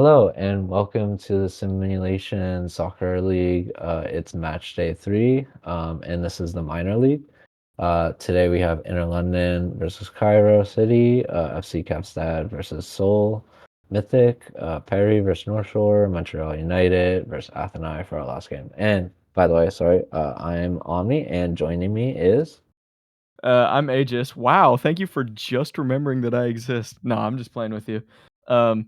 Hello and welcome to the Simulation Soccer League. It's match day 3, and this is the minor league. Today we have Inter London versus Cairo City, FC Capstad versus Seoul, Mythic, Perry versus North Shore, Montreal United versus Athenai for our last game. And by the way, sorry, I'm Omni, and joining me is. I'm Aegis. Wow, thank you for just remembering that I exist. No, I'm just playing with you. Um,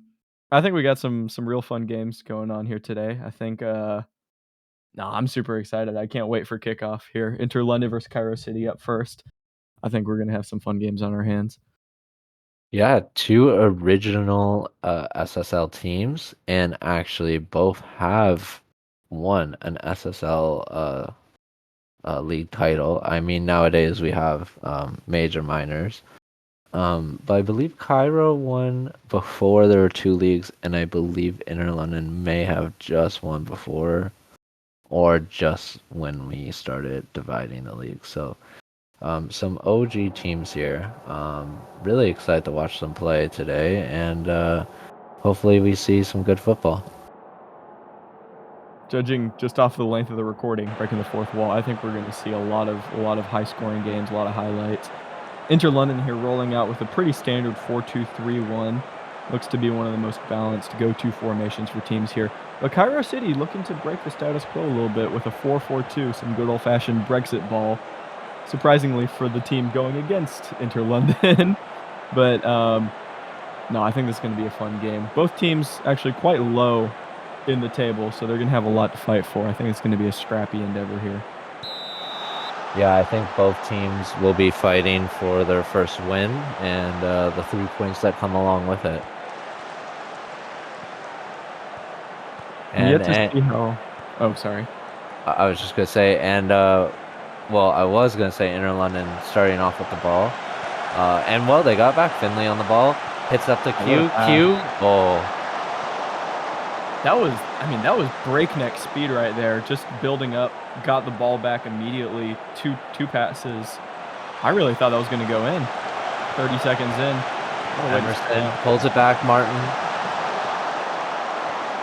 I think we got some real fun games going on here today. I think no, I'm super excited. I can't wait for kickoff here. Inter London versus Cairo City up first. I think we're gonna have some fun games on our hands. Yeah, two original SSL teams, and actually both have won an SSL league title. I mean, nowadays we have major minors. But I believe Cairo won before there were two leagues, and I believe Inter London may have just won before, or just when we started dividing the league. So some OG teams here. Really excited to watch them play today, and hopefully we see some good football. Judging just off the length of the recording, breaking the fourth wall, I think we're going to see a lot of high scoring games, a lot of highlights. Inter London here rolling out with a pretty standard 4-2-3-1. Looks to be one of the most balanced go-to formations for teams here. But Cairo City looking to break the status quo a little bit with a 4-4-2, some good old-fashioned Brexit ball. Surprisingly for the team going against Inter London. But no, I think this is going to be a fun game. Both teams actually quite low in the table, so they're going to have a lot to fight for. I think it's going to be a scrappy endeavor here. Yeah, I think both teams will be fighting for their first win and the 3 points that come along with it. Yet to see how. Oh, sorry. I was just gonna say, and well, I was gonna say Inter London starting off with the ball, and well, they got back. Finley on the ball, hits up to Q. Oh. That was breakneck speed right there. Just building up, got the ball back immediately. Two passes. I really thought that was going to go in. 30 seconds in. Emerson pulls it back. Martin.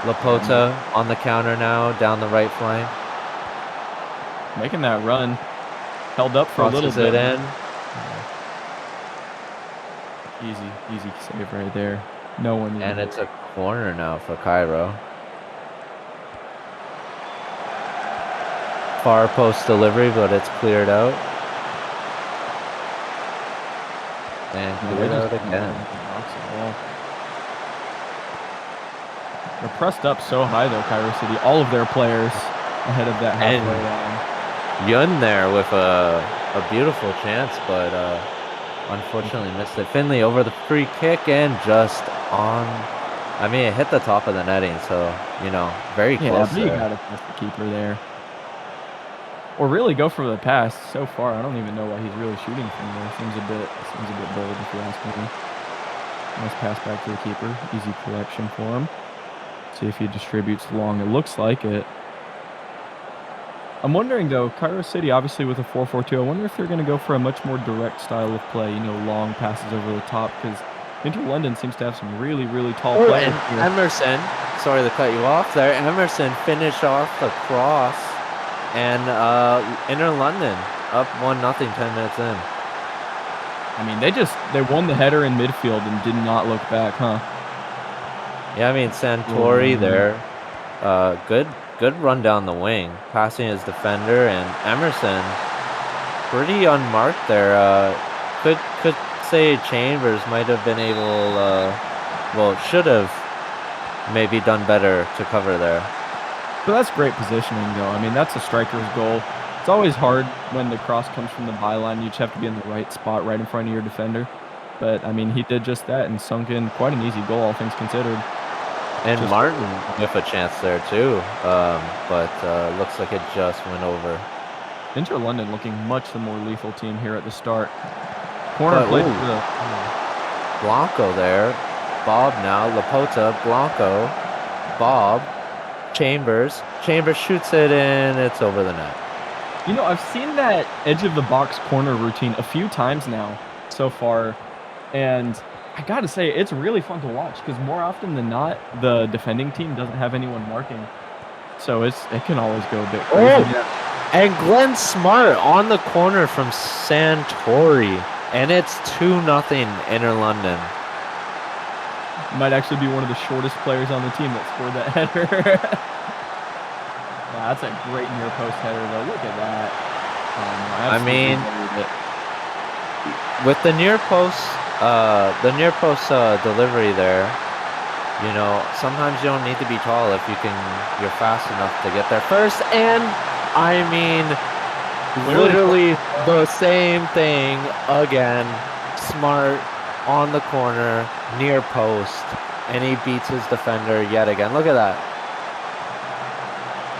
Lapota on the counter now, down the right flank. Making that run. Held up for a little bit. It in. Easy save right there. No one. And it's a corner now for Cairo. Far post delivery, but it's cleared out. And cleared out again. They're pressed up so high though, Cairo City. All of their players ahead of that halfway line. Yun there with a beautiful chance, but unfortunately missed it. Finley over the free kick and just on. I mean, it hit the top of the netting, so very close. Yeah, you gotta test the keeper there. Or really go for the pass. So far, I don't even know why he's really shooting from there. Seems a bit bold if you ask me. Nice pass back to the keeper. Easy collection for him. See if he distributes long. It looks like it. I'm wondering though, Cairo City obviously with a 4-4-2. I wonder if they're going to go for a much more direct style of play. Long passes over the top because Inter London seems to have some really tall players. And Emerson, sorry to cut you off there. Emerson finished off the cross. And Inter London up 1-0 10 minutes in. I mean, they won the header in midfield and did not look back, huh? Yeah, I mean Santori there, good run down the wing, passing his defender, and Emerson pretty unmarked there. Could say Chambers might have been able, should have maybe done better to cover there. But that's great positioning, though. I mean, that's a striker's goal. It's always hard when the cross comes from the byline. You just have to be in the right spot, right in front of your defender. But, I mean, he did just that and sunk in quite an easy goal, all things considered. And just Martin with a chance there, too. But looks like it just went over. Inter London looking much the more lethal team here at the start. Corner play for the Blanco there. Bob now. Lapota, Blanco, Bob. Chambers shoots it in. It's over the net. I've seen that edge of the box corner routine a few times now so far, and I gotta say, it's really fun to watch because more often than not, the defending team doesn't have anyone marking. So it can always go a bit crazy. And Glenn Smart on the corner from Santori. And it's 2-0 Inter London. Might actually be one of the shortest players on the team that scored that header. Wow, that's a great near post header, though. Look at that. I mean, with the near post delivery there, you know, sometimes you don't need to be tall if you're fast enough to get there first. And I mean, literally the same thing again. Smart on the corner, near post, and he beats his defender yet again. Look at that.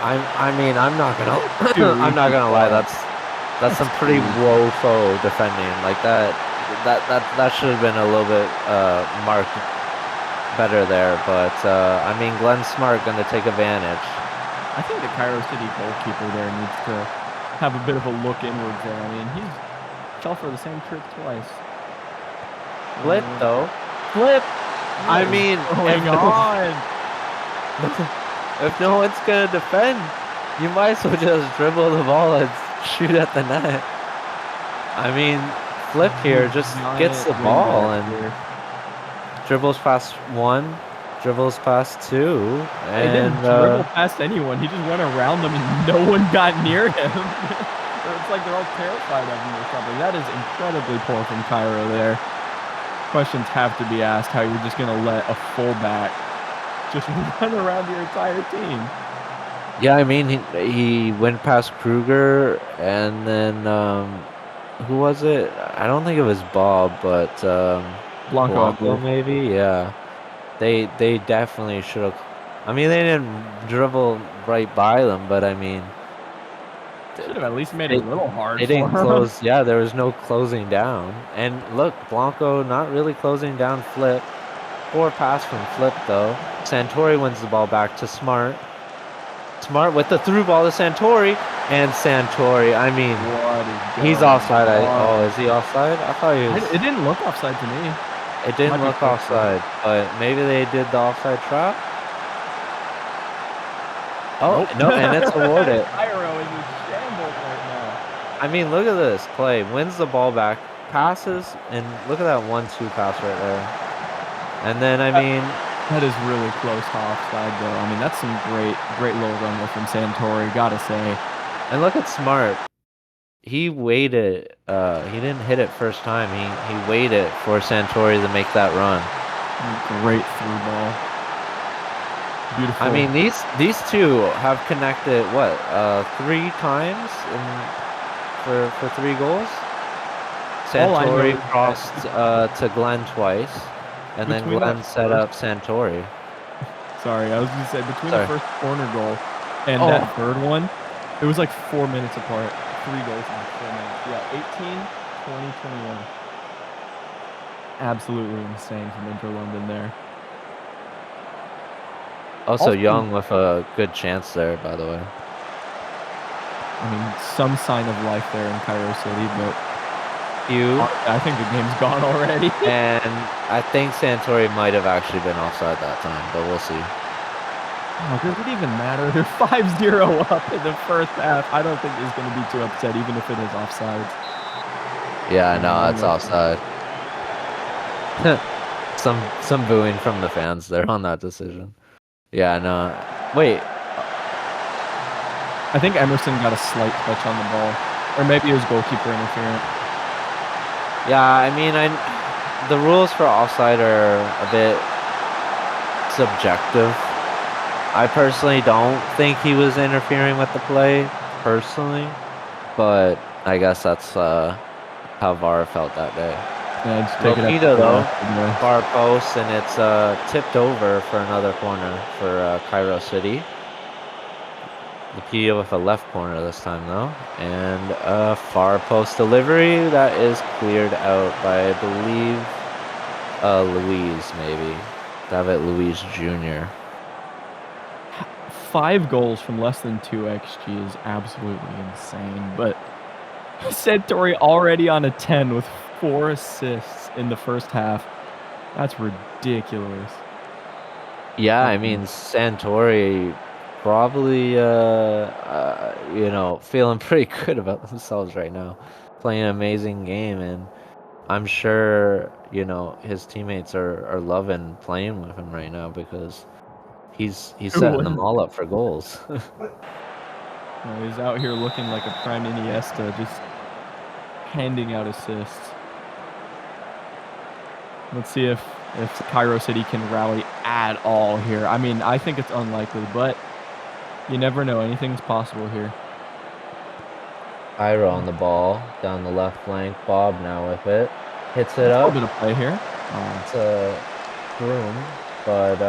I mean, I'm not gonna lie. That's some pretty woeful defending. Like that should have been a little bit marked better there. But I mean, Glenn Smart gonna take advantage. I think the Cairo City goalkeeper there needs to have a bit of a look inwards there. I mean, he fell for the same trick twice. Flip though. Flip. I mean, if no one's gonna defend, you might as well just dribble the ball and shoot at the net. I mean, Flip here just gets the ball and dribbles past one, dribbles past two, and he didn't dribble past anyone. He just went around them and no one got near him. It's like they're all terrified of him or something. That is incredibly poor from Cairo there. Questions have to be asked how you're just going to let a fullback just run around your entire team. Yeah, I mean, he went past Kruger, and then who was it? I don't think it was Bob, but Blanco maybe. Yeah, they definitely should have. I mean, they didn't dribble right by them, but I mean, should have at least made it a little hard. They didn't close. Yeah, there was no closing down. And look, Blanco not really closing down Flip. Poor pass from Flip though. Santori wins the ball back to Smart. Smart with the through ball to Santori, and Santori. I mean, he's offside. Is he offside? I thought he was. It didn't look offside to me. It didn't look offside, but maybe they did the offside trap. Oh no, and it's awarded. I mean, look at this play. Wins the ball back, passes, and look at that 1-2 pass right there. And then, I mean, that is really close to offside, though. I mean, that's some great little run there from Santori, gotta say. And look at Smart. He waited. He didn't hit it first time. He waited for Santori to make that run. Great through ball. Beautiful. I mean, these two have connected what 3 times for 3 goals. Santori crossed to Glenn twice, and then Glenn set up Santori. Sorry, I was going to say, between the first corner goal and that third one, it was like 4 minutes apart. 3 goals in 4 minutes. Yeah, 18, 20, 21. Absolutely insane from Inter London there. Also, Young with a good chance there, by the way. I mean, some sign of life there in Cairo City, but I think the game's gone already. And I think Santori might have actually been offside that time, but we'll see. Oh, does it even matter? They're 5-0 up in the first half. I don't think he's going to be too upset, even if it is offside. Yeah, no, it's offside. some booing from the fans there on that decision. Yeah, no. Wait. I think Emerson got a slight touch on the ball. Or maybe it was goalkeeper interference. Yeah, I mean, the rules for offside are a bit subjective. I personally don't think he was interfering with the play, personally. But I guess that's how VAR felt that day. Yeah, just take Lopita, though, far post, and it's tipped over for another corner for Cairo City. Lopita with a left corner this time, though. And a far post delivery that is cleared out by, I believe, Luis, maybe. David Luis Jr. 5 goals from less than 2 XG is absolutely insane, but Santori already on a 10 with 4 assists in the first half. That's ridiculous. Yeah, I mean Santori probably feeling pretty good about themselves right now. Playing an amazing game, and I'm sure, his teammates are loving playing with him right now because he's Who setting them wouldn't? all up for goals. He's out here looking like a prime Iniesta, just handing out assists. Let's see if Cairo City can rally at all here. I mean, I think it's unlikely, but you never know. Anything's possible here. Ira on the ball, down the left flank, Bob now with it. Hits it That's a up. little bit of play here. It's a broom, but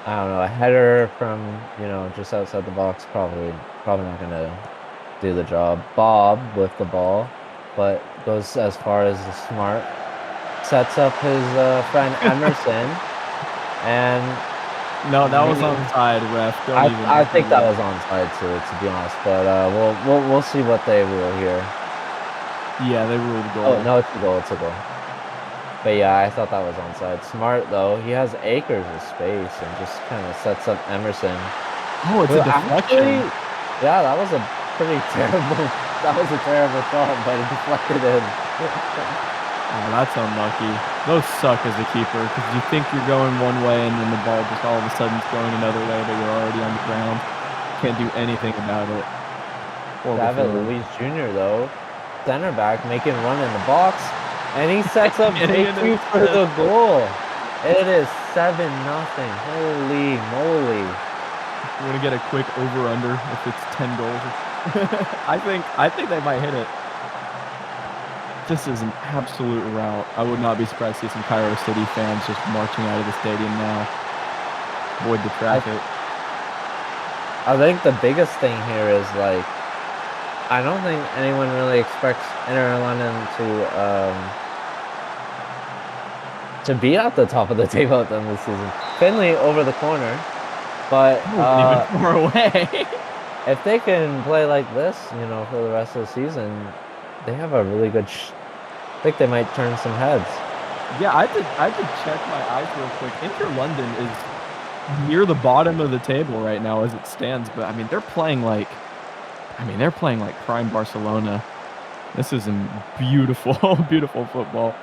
I don't know, a header from, just outside the box probably not gonna do the job. Bob with the ball, but goes as far as the Smart. Sets up his friend Emerson, and No, that was onside, ref. Don't even I look at think that it. was onside too, to be honest. But we'll see what they rule here. Yeah, they ruled Oh goal. no, it's a goal. It's a goal. But yeah, I thought that was onside. Smart though, he has acres of space and just kind of sets up Emerson. Oh, it's Who a actually, deflection. yeah, that was a pretty terrible. That was a terrible shot, but it deflected in. Oh, that's unlucky. Those suck as a keeper because you think you're going one way and then the ball just all of a sudden is going another way, but you're already on the ground. Can't do anything about it. Horrible David feeling. Luiz Jr. though, center back making run in the box, and he sets up Getting an JQ for assist. the goal. It is 7-0. Holy moly! You want to get a quick over/under if it's 10 goals? I think they might hit it. This is an absolute rout. I would not be surprised to see some Cairo City fans just marching out of the stadium now. Avoid the traffic. I think the biggest thing here is like, I don't think anyone really expects Inter London to be at the top of the table at the end of the season. Finley over the corner, but That wasn't even far away. if they can play like this, for the rest of the season, they have a really good. I think they might turn some heads. Yeah, I had to check my eyes real quick. Inter London is near the bottom of the table right now as it stands, but I mean they're playing like prime Barcelona. This is some beautiful, beautiful football.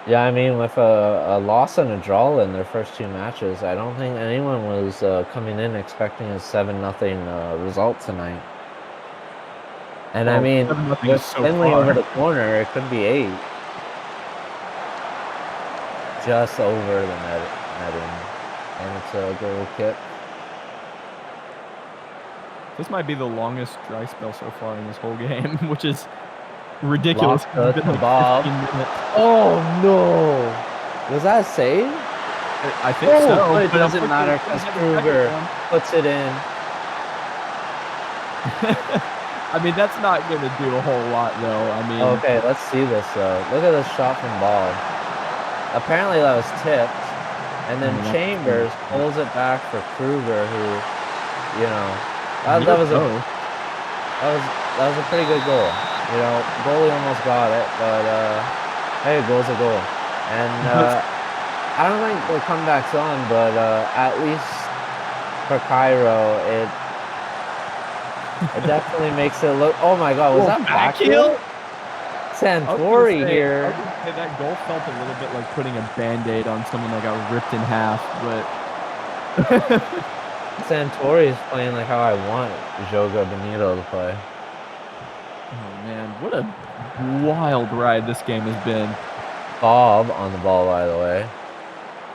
Yeah, I mean, with a loss and a draw in their first two matches, I don't think anyone was coming in expecting a 7-0 result tonight. And I Well, mean, 7-0 with is so Finley far. over the corner, it could be 8. Just over the netting. And it's a goal kick. This might be the longest dry spell so far in this whole game, which is ridiculous. Lost It's been to like Bob. 15 minutes. Oh no! Was that a save? I think so, But it but doesn't unfortunately, matter because Kruger puts it in. I mean, that's not gonna do a whole lot, though. I mean, Okay, let's see this though. Look at this shot from Bob. Apparently that was tipped, and then that's Chambers pulls it back for Kruger, who, that near was a post. pretty good goal. Goalie almost got it, but hey, a goal's a goal. And I don't think the comeback's on, but at least for Cairo, it definitely makes it look. Oh my God, was that back backheel? heel? Santori here. I was gonna say that goal felt a little bit like putting a Band-Aid on someone that got ripped in half, but Santori is playing like how I want Joga Benito to play. oh man, what a wild ride this game has been. Bob on the ball, by the way.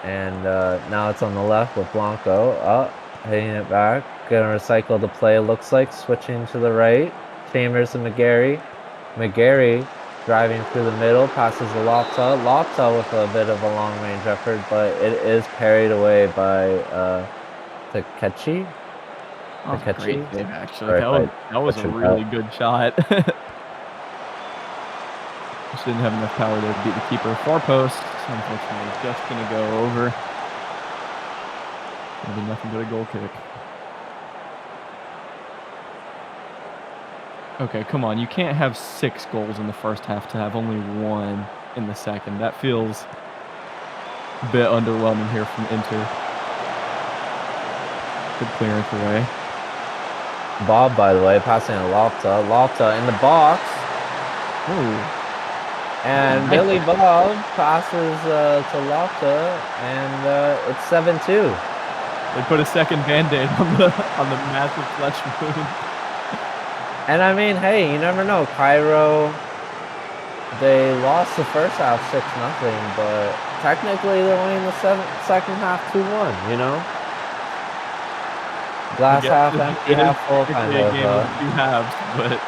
And now it's on the left with Blanco. Hitting it back. Gonna recycle the play, looks like. Switching to the right. Chambers and McGarry. McGarry driving through the middle. Passes the Lopta. Lopta with a bit of a long-range effort, but it is parried away by Takechi. That was a great save, actually. Sorry if I That was a butchered that. really good shot. Just didn't have enough power there to beat the keeper. Far post, unfortunately, just gonna go over. Gonna be nothing but a goal kick. Okay, come on. You can't have 6 goals in the first half to have only 1. in the second. That feels a bit underwhelming here from Inter. Good clearance away. Bob, by the way, passing a Lofta. Lofta in the box. Ooh. And Nice. Billy Bob passes to Lofta, and it's 7-2. They put a second Band-Aid on the massive flesh wound. And I mean, hey, you never know. Cairo, they lost the first half 6-0, but technically they're winning the second half 2-1, you know? Glass half empty, half full kind a of. game of two halves, but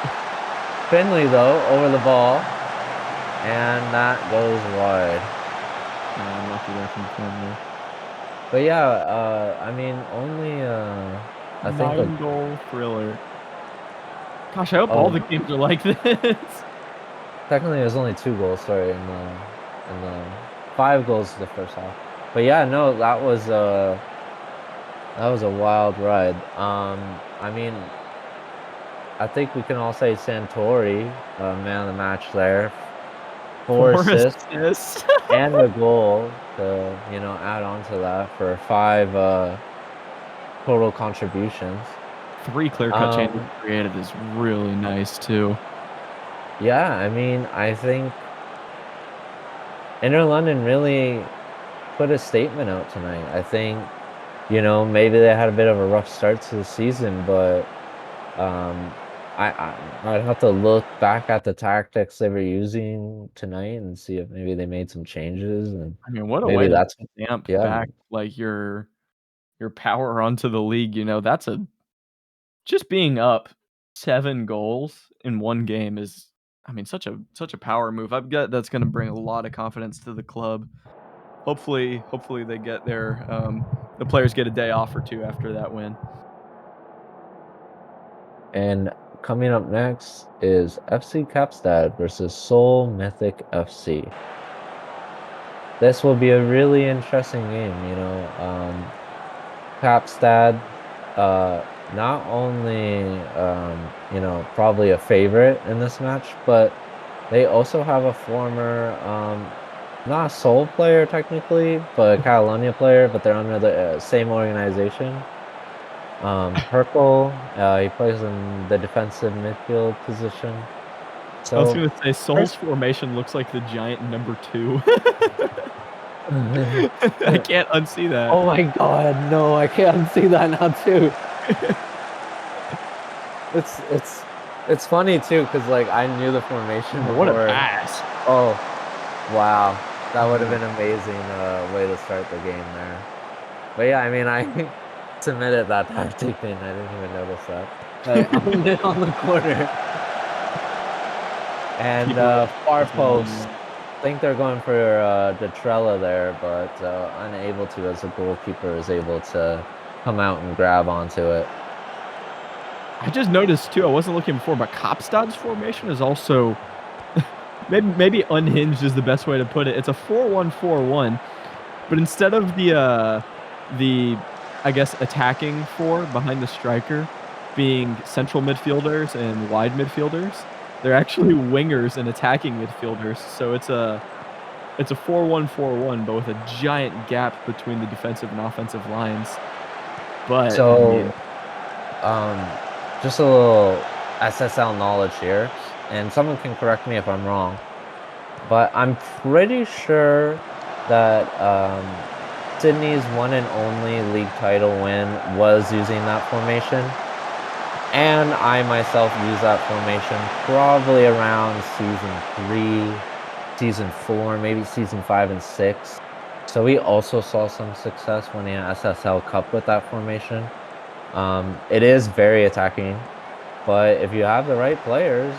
Finley, though, over the ball, and that goes wide. Unlucky there from Finley. But yeah, I mean, only I think 9-goal thriller. Gosh, I hope all the games are like this. Technically, there's only 2 goals. Sorry, in the 5 goals the first half. But yeah, no, that was a wild ride. I mean, I think we can all say Santori, man of the match there. 4 assists and a goal to add on to that for 5 total contributions. 3 clear-cut changes created is really nice too. Yeah, I mean, I think Inter London really put a statement out tonight. I think, maybe they had a bit of a rough start to the season, but I'd have to look back at the tactics they were using tonight and see if maybe they made some changes. And I mean, what a maybe way to that's stamp yeah. back like your power onto the league. That's just being up 7 goals in one game is, I mean, such a power move. I've got that's going to bring a lot of confidence to the club. Hopefully they get their the players get a day off or two after that win. And coming up next is FC Kapstad versus Seoul Mythic FC. This will be a really interesting game, Kapstad, not only, probably a favorite in this match, but they also have a former, not a Seoul player technically, but a Catalonia player, but they're under the same organization. Herkel, he plays in the defensive midfield position. I was So, gonna say Seoul's formation looks like the giant number 2. I can't unsee that. oh my god, no, I can't see that now too. It's funny too, because like I knew the formation before. What a pass. Oh, wow. That would have been an amazing way to start the game there. But yeah, I mean, I submitted that tactic and I didn't even notice that. On the corner. And far post. I think they're going for Detrella there, but unable to, as the goalkeeper is able to come out and grab onto it. I just noticed too, I wasn't looking before, but Kapstad's formation is also maybe unhinged is the best way to put it. It's a 4-1-4-1, but instead of the I guess attacking 4 behind the striker being central midfielders and wide midfielders, they're actually wingers and attacking midfielders. So it's a 4-1-4-1, but with a giant gap between the defensive and offensive lines. But so, just a little SSL knowledge here, and someone can correct me if I'm wrong, but I'm pretty sure that Sydney's one and only league title win was using that formation. And I myself use that formation probably around season 3, season 4, maybe season 5 and 6. So we also saw some success winning an SSL Cup with that formation. It is very attacking, but if you have the right players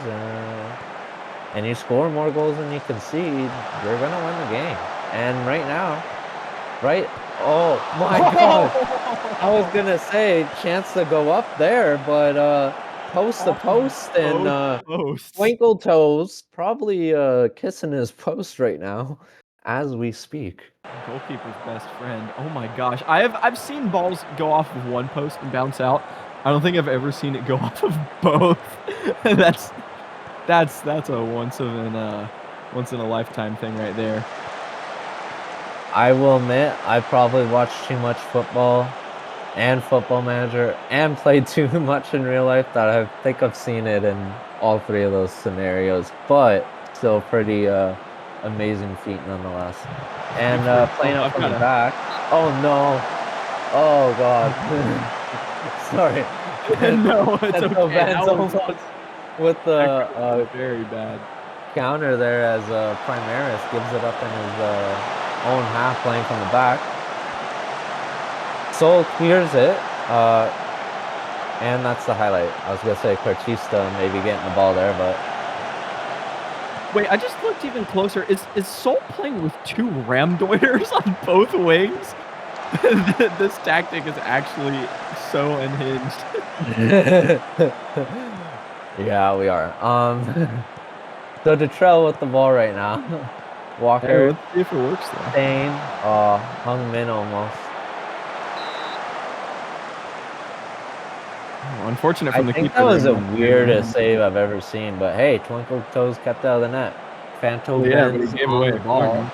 and you score more goals than you concede, you're gonna win the game. And right now, oh my god, I was gonna say chance to go up there, but post to post and twinkle toes probably kissing his post right now as we speak. Goalkeeper's best friend. Oh my gosh. I've seen balls go off of one post and bounce out. I don't think I've ever seen it go off of both. That's a once once in a lifetime thing right there. I will admit, I probably watched too much football and Football Manager and played too much in real life that I think I've seen it in all three of those scenarios, but still pretty amazing feat nonetheless. And Speak for playing itself. it I've from got the a back. Oh no. Oh god. Sorry. no, it's And so okay. That Ben's was almost with that the could have been very bad. counter there as Primaris gives it up in his own half playing from the back. Sol clears it, and that's the highlight. I was gonna say Cartista maybe getting the ball there, but Wait, I just looked even closer. Is Sol playing with 2 Ramdoiders on both wings? This tactic is actually so unhinged. yeah, we are. So Detrell with the ball right now. Hey, Walker, let's see if it works though. Stain, Hung Min almost. Oh, unfortunate I from the think that keeper there. was the No weirdest save I've ever seen, but hey, Twinkle Toes kept out of the net. Fanto Well, yeah, but he Benz gave on away the a ball, corner.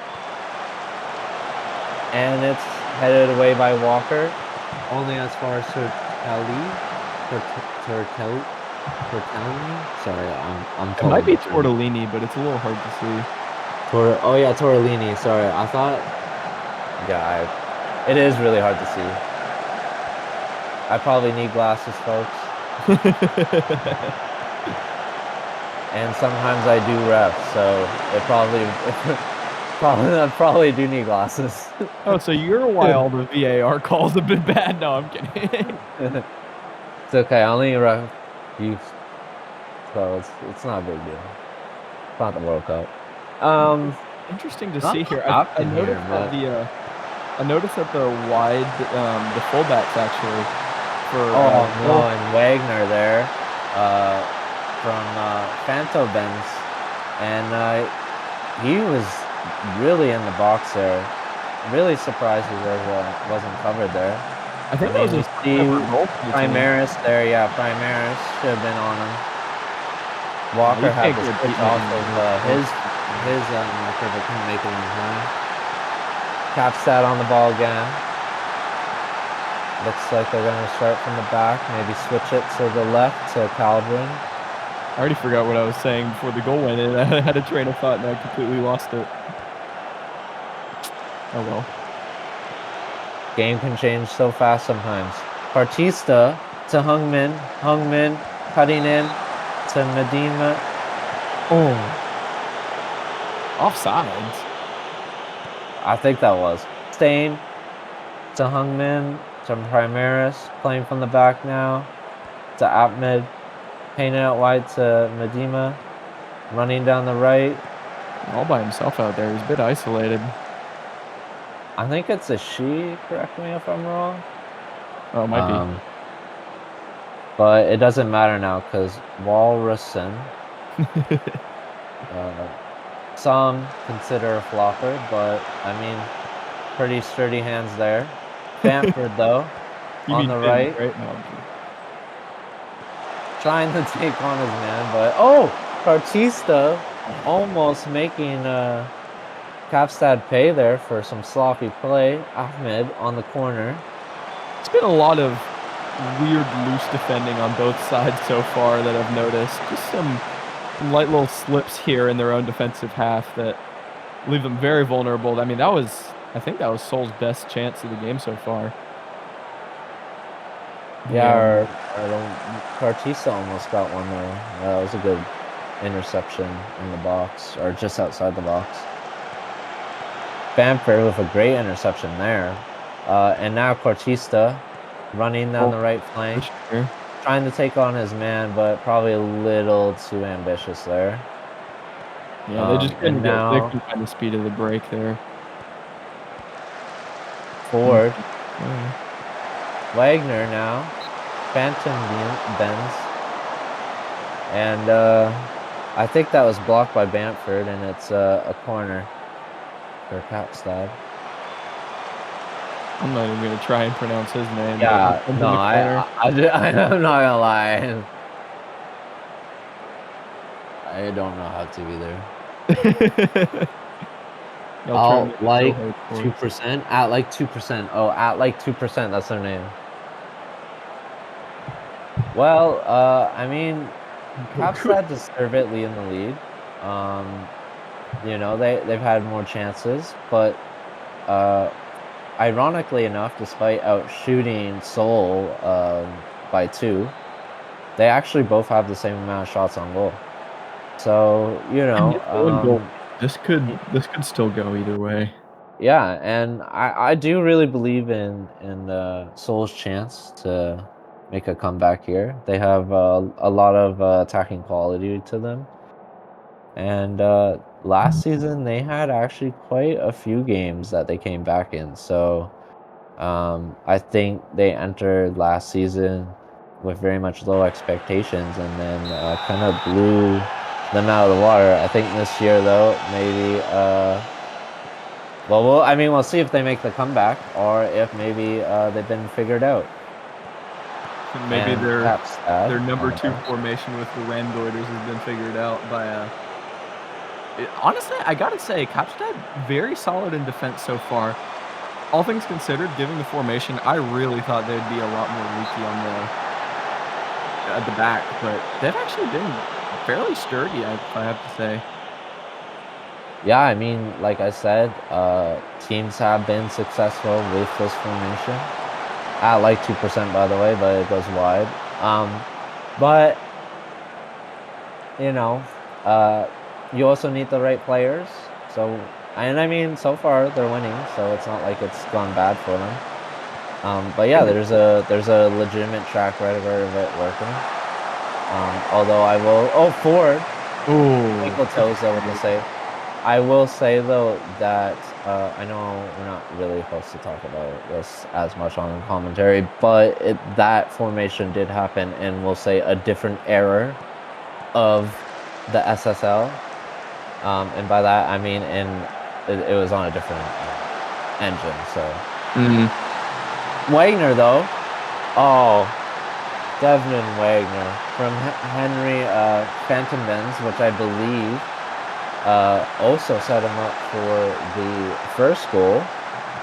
and it's headed away by Walker, only as far as Tortelli. Sorry, I'm It might totally be butchering. Tortellini, but it's a little hard to see. Oh yeah, Tortellini. Sorry, I thought. Yeah, it is really hard to see. I probably need glasses, folks, and sometimes I do ref, so it I probably do need glasses. Oh, so you're why all the VAR calls have been bad? No, I'm kidding. It's okay. I only ref you, so it's not a big deal. It's not the World Cup. Interesting to Not see much here. I option here, noticed that but the wide, the fullbacks actually for, oh both. no, and Wagner there, from Fanto Benz, and he was really in the box there. Really surprised he wasn't covered there. I I think that was mean, we his first see ever goal for the team. Primaris there. Yeah, Primaris should have been on him. Yeah, Walker you had can't to get switch beaten at off your of worst post. his marker, but couldn't make it in time. Capstad on the ball again. Looks like they're gonna start from the back, maybe switch it to the left to Calvin. I already forgot what I was saying before the goal went in. I had a train of thought and I completely lost it. Oh well. Game can change so fast sometimes. Partista to Hungmin. Hungmin cutting in to Medina. Oh. Offsides. I think that was. Stain to Hungmin. To Primaris. Playing from the back now. To Ahmed. Painted out wide to Medina. Running down the right. All by himself out there. He's a bit isolated. I think it's a she, correct me if I'm wrong. Oh, it might be. But it doesn't matter now because Walrusen, uh, some consider a flopper, but I mean, pretty sturdy hands there. Bamford, though, You on mean the Finns, right, right? No, I'm kidding. trying to take on his man, but oh, Partista almost making Kapstad pay there for some sloppy play. Ahmed on the corner. It's been a lot of weird loose defending on both sides so far that I've noticed. Just some light little slips here in their own defensive half that leave them very vulnerable. I mean, I think that was Sol's best chance of the game so far. Yeah, Yeah. Partista almost got one there. That was a good interception in the box, or just outside the box. Bamford with a great interception there. And now Cortista running down the right flank, Here. trying to take on his man, but probably a little too ambitious there. Yeah, they just And they now couldn't find the speed of the break there. forward, Oh. Wagner now, Phantom bends, and I think that was blocked by Bamford, and it's a corner for Kapstad. I'm not even gonna try and pronounce his name, but Yeah, in no, the corner. I'm not gonna lie. I don't know how to either. Y'all turn I'll into like Soho Sports. 2%. At like 2%. Oh, at like 2%. That's their name. Well, I mean, Go to Capstad deserve it leading the lead. They've had more chances, but ironically enough, despite outshooting Seoul by 2, they actually both have the same amount of shots on goal. So, and it's one goal. This could y- still go either way. yeah, and I do really believe in Seoul's chance to make a comeback here. They have a lot of attacking quality to them. And last season, they had actually quite a few games that they came back in. So I think they entered last season with very much low expectations and then kind of blew them out of the water. I think this year, though, maybe. I mean, we'll see if they make the comeback or if maybe they've been figured out. And maybe And their Capstad on number the 2 bench. formation with the Ramdoiders has been figured out by honestly, I gotta say, Kapstad very solid in defense so far. All things considered, given the formation, I really thought they'd be a lot more leaky on at the back, but they've actually been fairly sturdy, I have to say. Yeah, I mean, like I said, teams have been successful with this formation. At like 2%, by the way, but it goes wide. But you know, uh, you also need the right players. So, and I mean, so far they're winning, so it's not like it's gone bad for them. But yeah, there's a legitimate track record of it working. Although I will, Ford, Ooh, twinkle toes though with the save. I will say though that I know we're not really supposed to talk about this as much on commentary, but that formation did happen in, we'll say, a different era of the SSL. And by that I mean it was on a different engine. So Wagner though, oh, Devin Wagner from Henry Phantom Benz, which I believe also set him up for the first goal.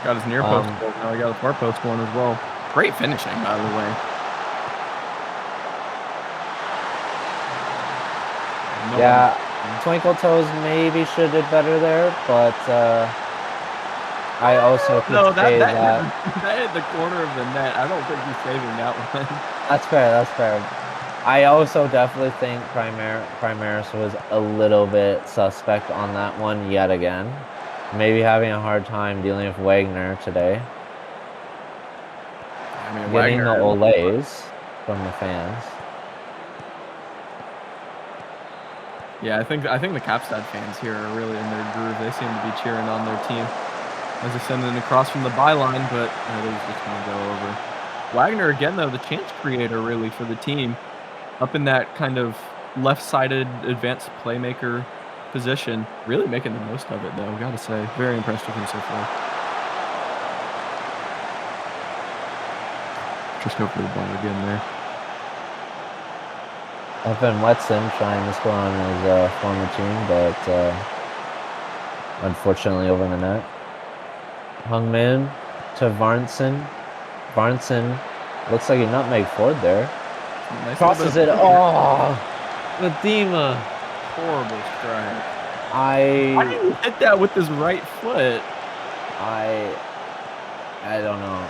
got his near post goal, now he got a far post one as well. Great finishing, by the way. Yeah, Twinkle Toes maybe should have did better there, but I also could No, say that that hit the corner of the net. I don't think he's saving that one. that's fair. That's fair. I also definitely think Primaris was a little bit suspect on that one yet again. Maybe having a hard time dealing with Wagner today. I mean, Getting the Wagner. olays from the fans. Yeah, I think the Capstad fans here are really in their groove. They seem to be cheering on their team as they send it across from the byline, but it is just going to go over. Wagner again, though, the chance creator really for the team, up in that kind of left-sided advanced playmaker position, really making the most of it, though. Got to say, very impressed with him so far. Just go for the ball again there. Evan Wetson trying to score on his former team, but unfortunately over the net. Hungmin to Varnson. Varnson looks like he nutmeg Ford there. Nice Crosses it. Oh, Medema. Horrible strike. I Why did he hit that with his right foot? I don't know.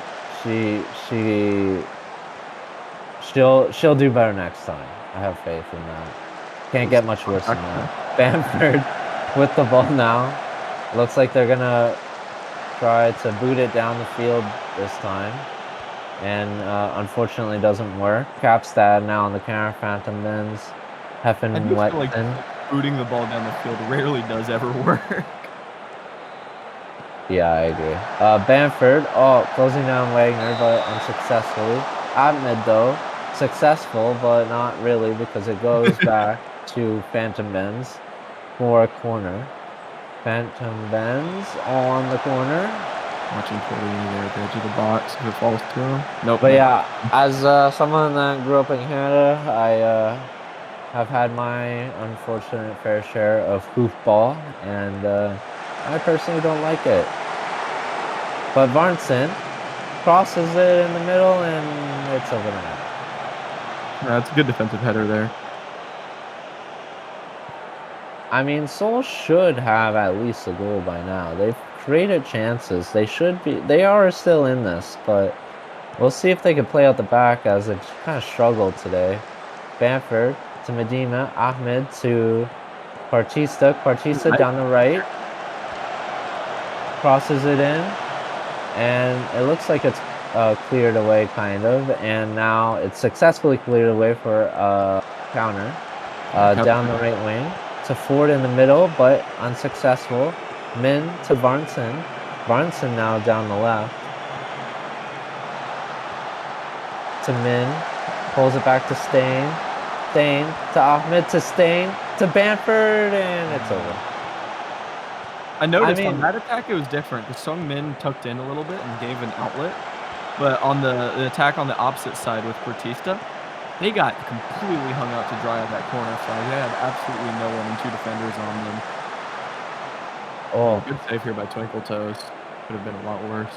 She'll do better next time. I have faith in that. Can't get much worse than that. Bamford with the ball now. Looks like they're gonna try to boot it down the field this time. And unfortunately doesn't work. Capstad now on the counter, Phantom Bins. I Heffen do feel like Wetson. booting the ball down the field rarely does ever work. Yeah, I agree. Bamford, closing down Wagner, but unsuccessfully. Ahmed, though, successful, but not really, because it goes back to Phantom Benz for a corner. Phantom Benz on the corner. Watching Chiellini there at the edge of the box. If it falls to him. Nope. But yeah, as someone that grew up in Canada, I have had my unfortunate fair share of hoofball, and I personally don't like it. But Varnson crosses it in the middle, and it's over the net. That's a good defensive header there. I mean, Seoul should have at least a goal by now. They've created chances. They are still in this, but we'll see if they can play out the back as it kind of struggled today. Bamford to Medina, Ahmed to Partista down the right, crosses it in, and it looks like it's cleared away kind of, and now it's successfully cleared away for a counter down the right wing to Ford in the middle, but unsuccessful. Min to Varnson. Varnson now down the left to Min, pulls it back to Stain. Stain to Ahmed to Stain to Bamford, and it's over. I noticed on that attack it was different because Sung Min tucked in a little bit and gave an outlet, but on the attack on the opposite side with Partista, they got completely hung out to dry at that corner flag. They had absolutely no one and two defenders on them. Oh, good save here by Twinkle Toes. Could have been a lot worse.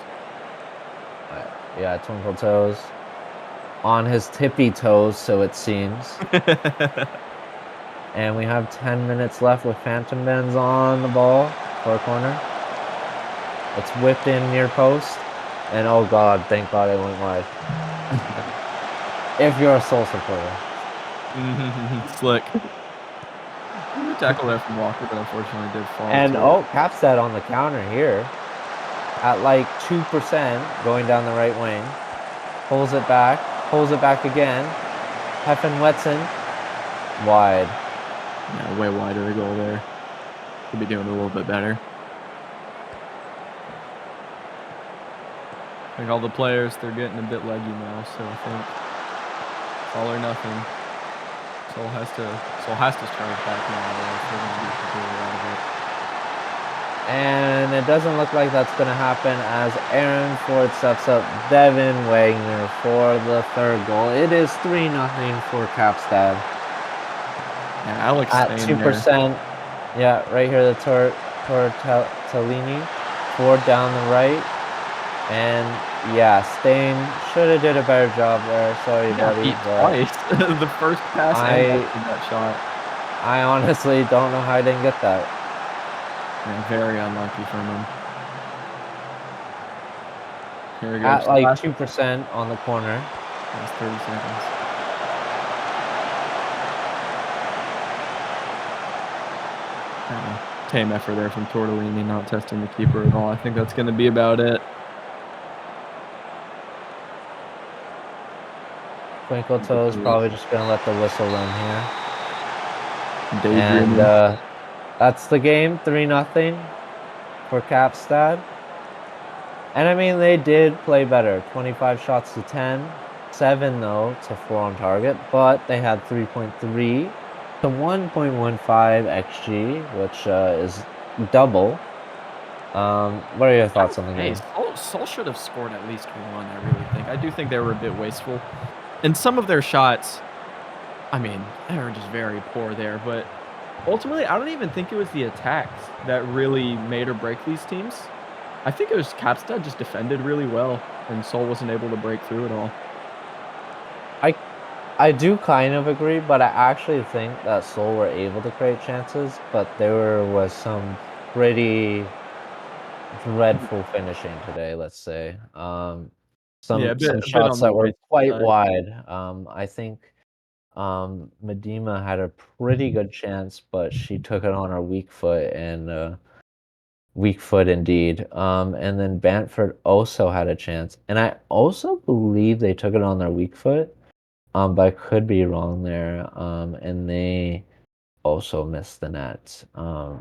Yeah, Twinkle Toes on his tippy toes, so it seems. And we have 10 minutes left with Phantom Benz on the ball for a corner. It's whipped in near post. And oh god, thank god it went wide. If you're a Soul supporter. Slick. Good tackle there from Walker, but unfortunately did fall. And Capstead on the counter here. At like 2% going down the right wing. Pulls it back again. Heffen Wetson. Wide. Yeah, way wider the goal there. Could be doing a little bit better. I think all the players, they're getting a bit leggy now, so I think it's all or nothing. Seoul has to charge back now if they're going to get completely out of it. And it doesn't look like that's going to happen as Aaron Ford steps up Devin Wagner for the third goal. It is 3-0 for Capstad. Yeah, Alex at 2%. Yeah, right here the Tortellini. Ford down the right. And yeah, Stain should have did a better job there. Sorry, buddy. Twice. The first pass and that shot. I honestly don't know how I didn't get that. Yeah, very unlucky from him. At like 2% on the corner. That's 30 seconds. Tame effort there from Tortellini, not testing the keeper at all. I think that's going to be about it. Twinkle Toes probably just going to let the whistle run here. Daydreaming. And that's the game, 3-0 for Capstad. And I mean, they did play better. 25 shots to 10. 7, though, to 4 on target. But they had 3.3 to 1.15 XG, which is double. What are your thoughts on the game? Seoul should have scored at least one, I really think. I do think they were a bit wasteful. And some of their shots, I mean, they were just very poor there. But ultimately, I don't even think it was the attacks that really made or break these teams. I think it was Capstad just defended really well, and Seoul wasn't able to break through at all. I do kind of agree, but I actually think that Seoul were able to create chances, but there was some pretty dreadful finishing today, let's say. Some shots that were quite wide. I think Medina had a pretty good chance, but she took it on her weak foot, and weak foot indeed. And then Bamford also had a chance, and I also believe they took it on their weak foot. But I could be wrong there. And they also missed the net.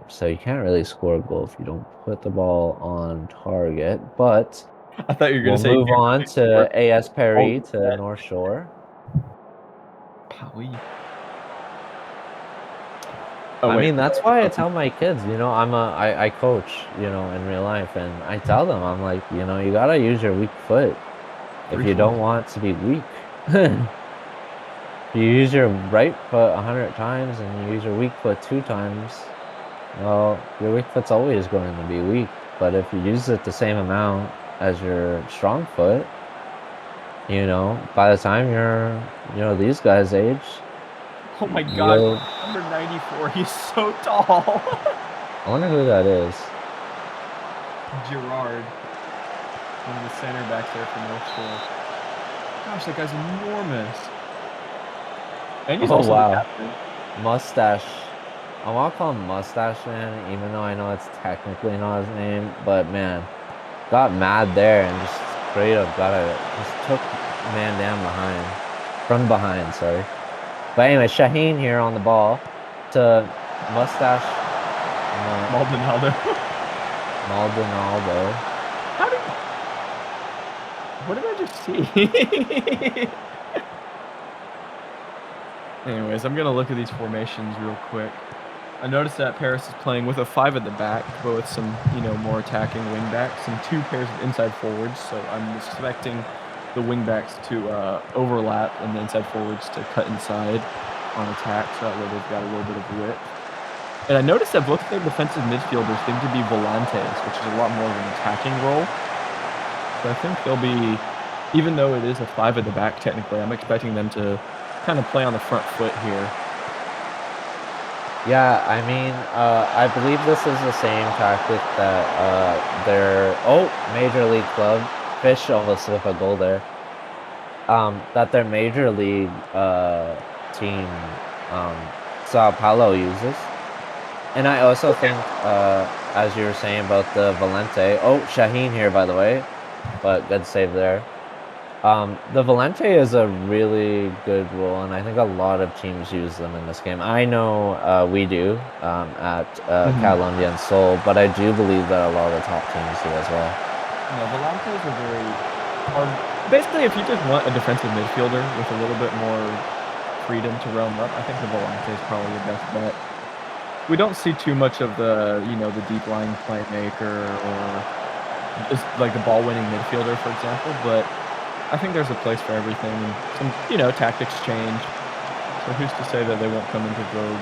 So you can't really score a goal if you don't put the ball on target. But I thought you were going to say we'll move on to AS Perry to North Shore. I mean, that's why I tell my kids, I coach, in real life, and I tell them, I'm like, you gotta use your weak foot if you don't want to be weak. If you use your right foot 100 times and you use your weak foot 2 times, well, your weak foot's always going to be weak. But if you use it the same amount as your strong foot, by the time you're, these guys' age, Oh my God, you'll. number 94. He's so tall. I wonder who that is. Gerard, one of the center backs there for North Shore. Gosh, that guy's enormous. And he's Oh, also the wow. captain. Mustache. I want to call him Mustache Man, even though I know it's technically not his name. But man, got mad there and just straight up just took man down from behind, sorry. But anyway, Shaheen here on the ball to Mustache Maldonado. Maldonado. What did I just see? Anyways, I'm gonna look at these formations real quick. I noticed that Paris is playing with a 5 at the back, but with some, more attacking wing backs and 2 pairs of inside forwards. So I'm expecting the wing backs to overlap and the inside forwards to cut inside on attack, so that way they've got a little bit of width. And I noticed that both of their defensive midfielders seem to be volantes, which is a lot more of an attacking role. So I think they'll be, even though it is a 5 at the back technically, I'm expecting them to kind of play on the front foot here. Yeah, I mean, I believe this is the same tactic that their major league club, Fish almost with a goal there. That their major league team, Sao Paulo uses. And I also think, as you were saying about the Valente, Shaheen here, by the way, but good save there. The Valente is a really good rule, and I think a lot of teams use them in this game. I know we do at Colombia and Seoul, but I do believe that a lot of the top teams do as well. No, volantes are basically, if you just want a defensive midfielder with a little bit more freedom to roam up, I think the volante is probably the best bet. We don't see too much of the, the deep line playmaker or just like the ball-winning midfielder, for example, but I think there's a place for everything, and some, tactics change. So who's to say that they won't come into vogue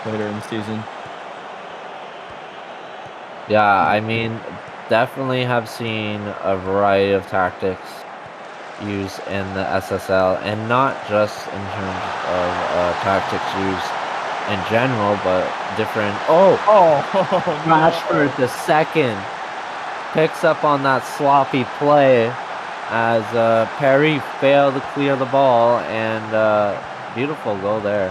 later in the season? Yeah, I mean, definitely have seen a variety of tactics used in the SSL, and not just in terms of tactics used in general, but different. Rashford the second picks up on that sloppy play as Perry failed to clear the ball, and beautiful goal there.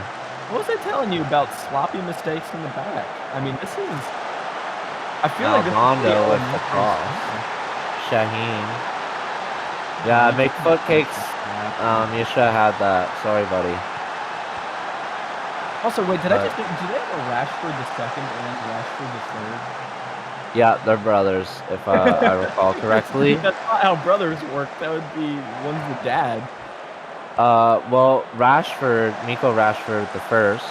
What was I telling you about sloppy mistakes in the back? I mean, this is. I feel like this is the with the cross. Shaheen. Yeah, make foot cakes. You should have had that. Sorry, buddy. Also, wait, did I just think, do they have a Rashford the second and Rashford the third? Yeah, they're brothers, if I recall correctly. That's not how brothers work. That would be one's the dad. Well, Nico Rashford the first.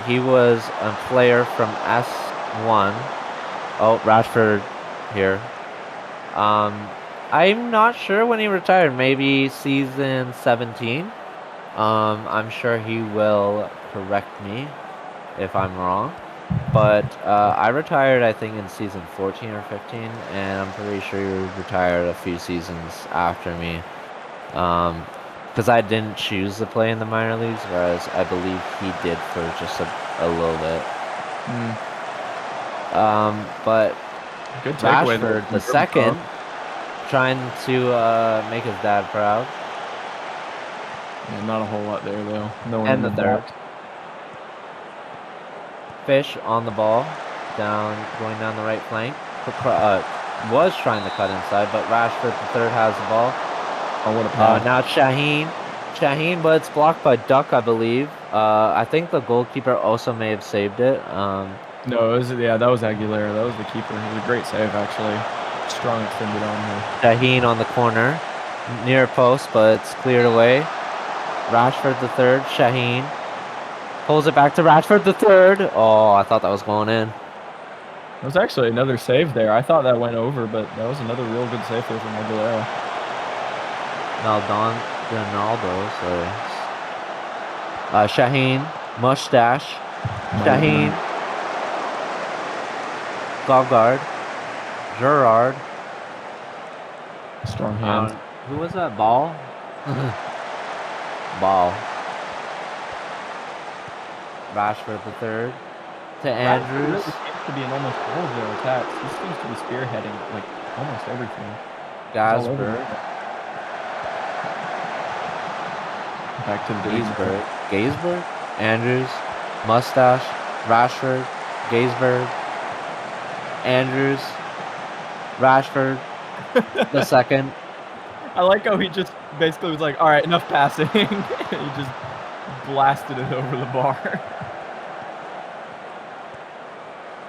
He was a player from S1. Oh, Rashford here. I'm not sure when he retired. Maybe season 17. I'm sure he will correct me if I'm wrong. But I retired, I think, in season 14 or 15, and I'm pretty sure he retired a few seasons after me. Because I didn't choose to play in the minor leagues, whereas I believe he did for just a little bit. But good takeaway, Rashford the second, trying to make his dad proud. Yeah, not a whole lot there though. No one And in the third. Fish on the ball, going down the right flank. Was trying to cut inside, but Rashford the third has the ball. Oh, what a pass. Now Shaheen, but it's blocked by Duck, I believe. I think the goalkeeper also may have saved it. No, that was Aguilera. That was the keeper. It was a great save, actually. Strong extended on there. Shaheen on the corner, near post, but it's cleared away. Rashford the third, Shaheen pulls it back to Rashford the third. Oh, I thought that was going in. That was actually another save there. I thought that went over, but that was another real good save there from Aguilera. Ronaldo, sorry. Shaheen, Mustache, Shaheen, Gogard, Gerard. Strong hands. Who was that? Ball? Ball. Rashford the third to Andrews. Really seems to be in almost all of their attacks. He seems to be spearheading like almost everything. Gasberg. Back to the Gaisberg, Andrews, Mustache, Rashford, Gaisberg, Andrews, Rashford, the second. I like how he just basically was like, all right, enough passing. He just blasted it over the bar.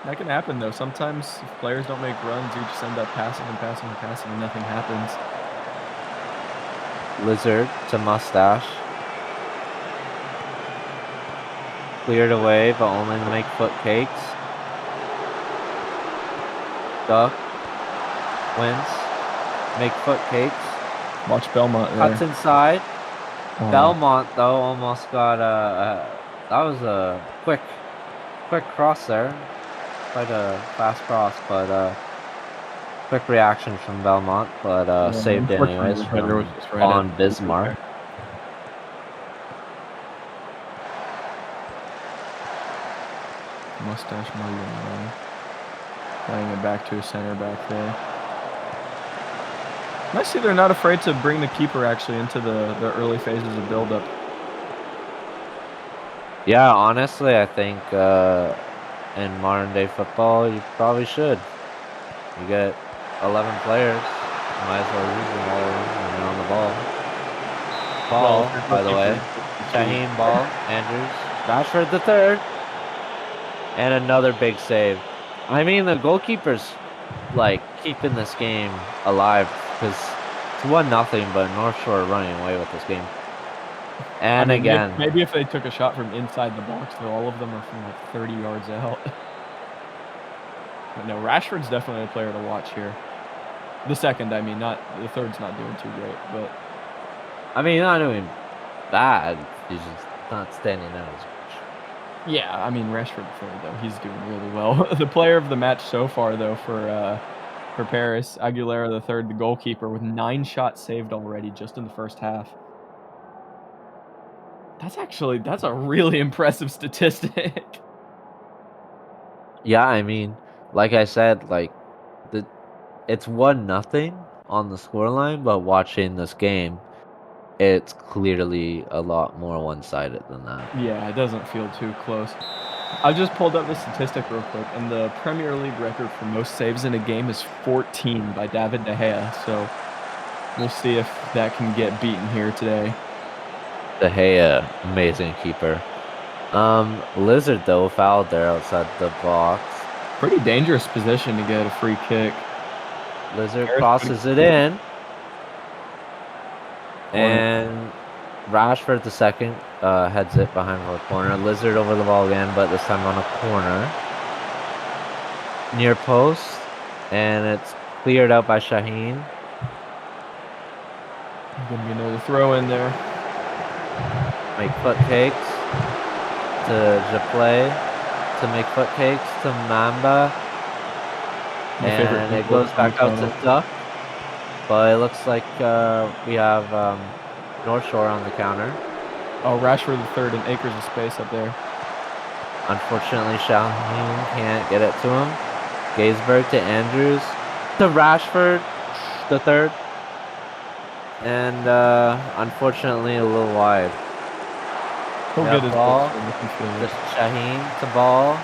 That can happen, though. Sometimes if players don't make runs, you just end up passing and passing and passing, and nothing happens. Lizard to Mustache. Cleared away, but only to make foot cakes. Duck. Wins. Make foot cakes. Watch Belmont there. Cuts inside. Belmont, though, almost got that was a quick cross there. Quite a fast cross, but quick reaction from Belmont, but saved anyways from on Bismarck. Mustache Marlon playing it back to a center back there. I see they're not afraid to bring the keeper actually into the early phases of build-up. Yeah, honestly, I think in modern-day football, you probably should. You get 11 players, you might as well use them all of them when you're on the ball. Ball, by the way. Shaheen ball, Andrews, Rashford the third, and another big save. I mean, the goalkeeper's like keeping this game alive because it's 1-0, but North Shore are running away with this game. And again, maybe if they took a shot from inside the box, though, all of them are from like 30 yards out. But no, Rashford's definitely a player to watch here. The second, I mean, not the third's not doing too great, but I mean, not doing bad. He's just not standing out as much. Yeah, I mean, Rashford the third, though, he's doing really well. The player of the match so far, though, for Paris, Aguilera the third, the goalkeeper, with 9 shots saved already just in the first half. That's a really impressive statistic. Yeah, I mean, like I said, like it's 1-0 on the scoreline, but watching this game, it's clearly a lot more one-sided than that. Yeah, it doesn't feel too close. I just pulled up the statistic real quick, and the Premier League record for most saves in a game is 14 by David De Gea, so we'll see if that can get beaten here today. De Gea, amazing keeper. Lizard, though, fouled there outside the box. Pretty dangerous position to get a free kick. Lizard crosses it in. And Rashford the second heads it behind the corner. Lizard over the ball again, but this time on a corner. Near post. And it's cleared out by Shaheen. Gonna be another throw in there. Make foot cakes to Japlay. To make foot cakes to Mamba. And it goes back out to Duck. But it looks like we have North Shore on the counter. Oh, Rashford the third and acres of space up there. Unfortunately, Shaheen can't get it to him. Gaisberg to Andrews. To Rashford, the third. And unfortunately, a little wide. He'll get his ball. Just Shaheen to ball.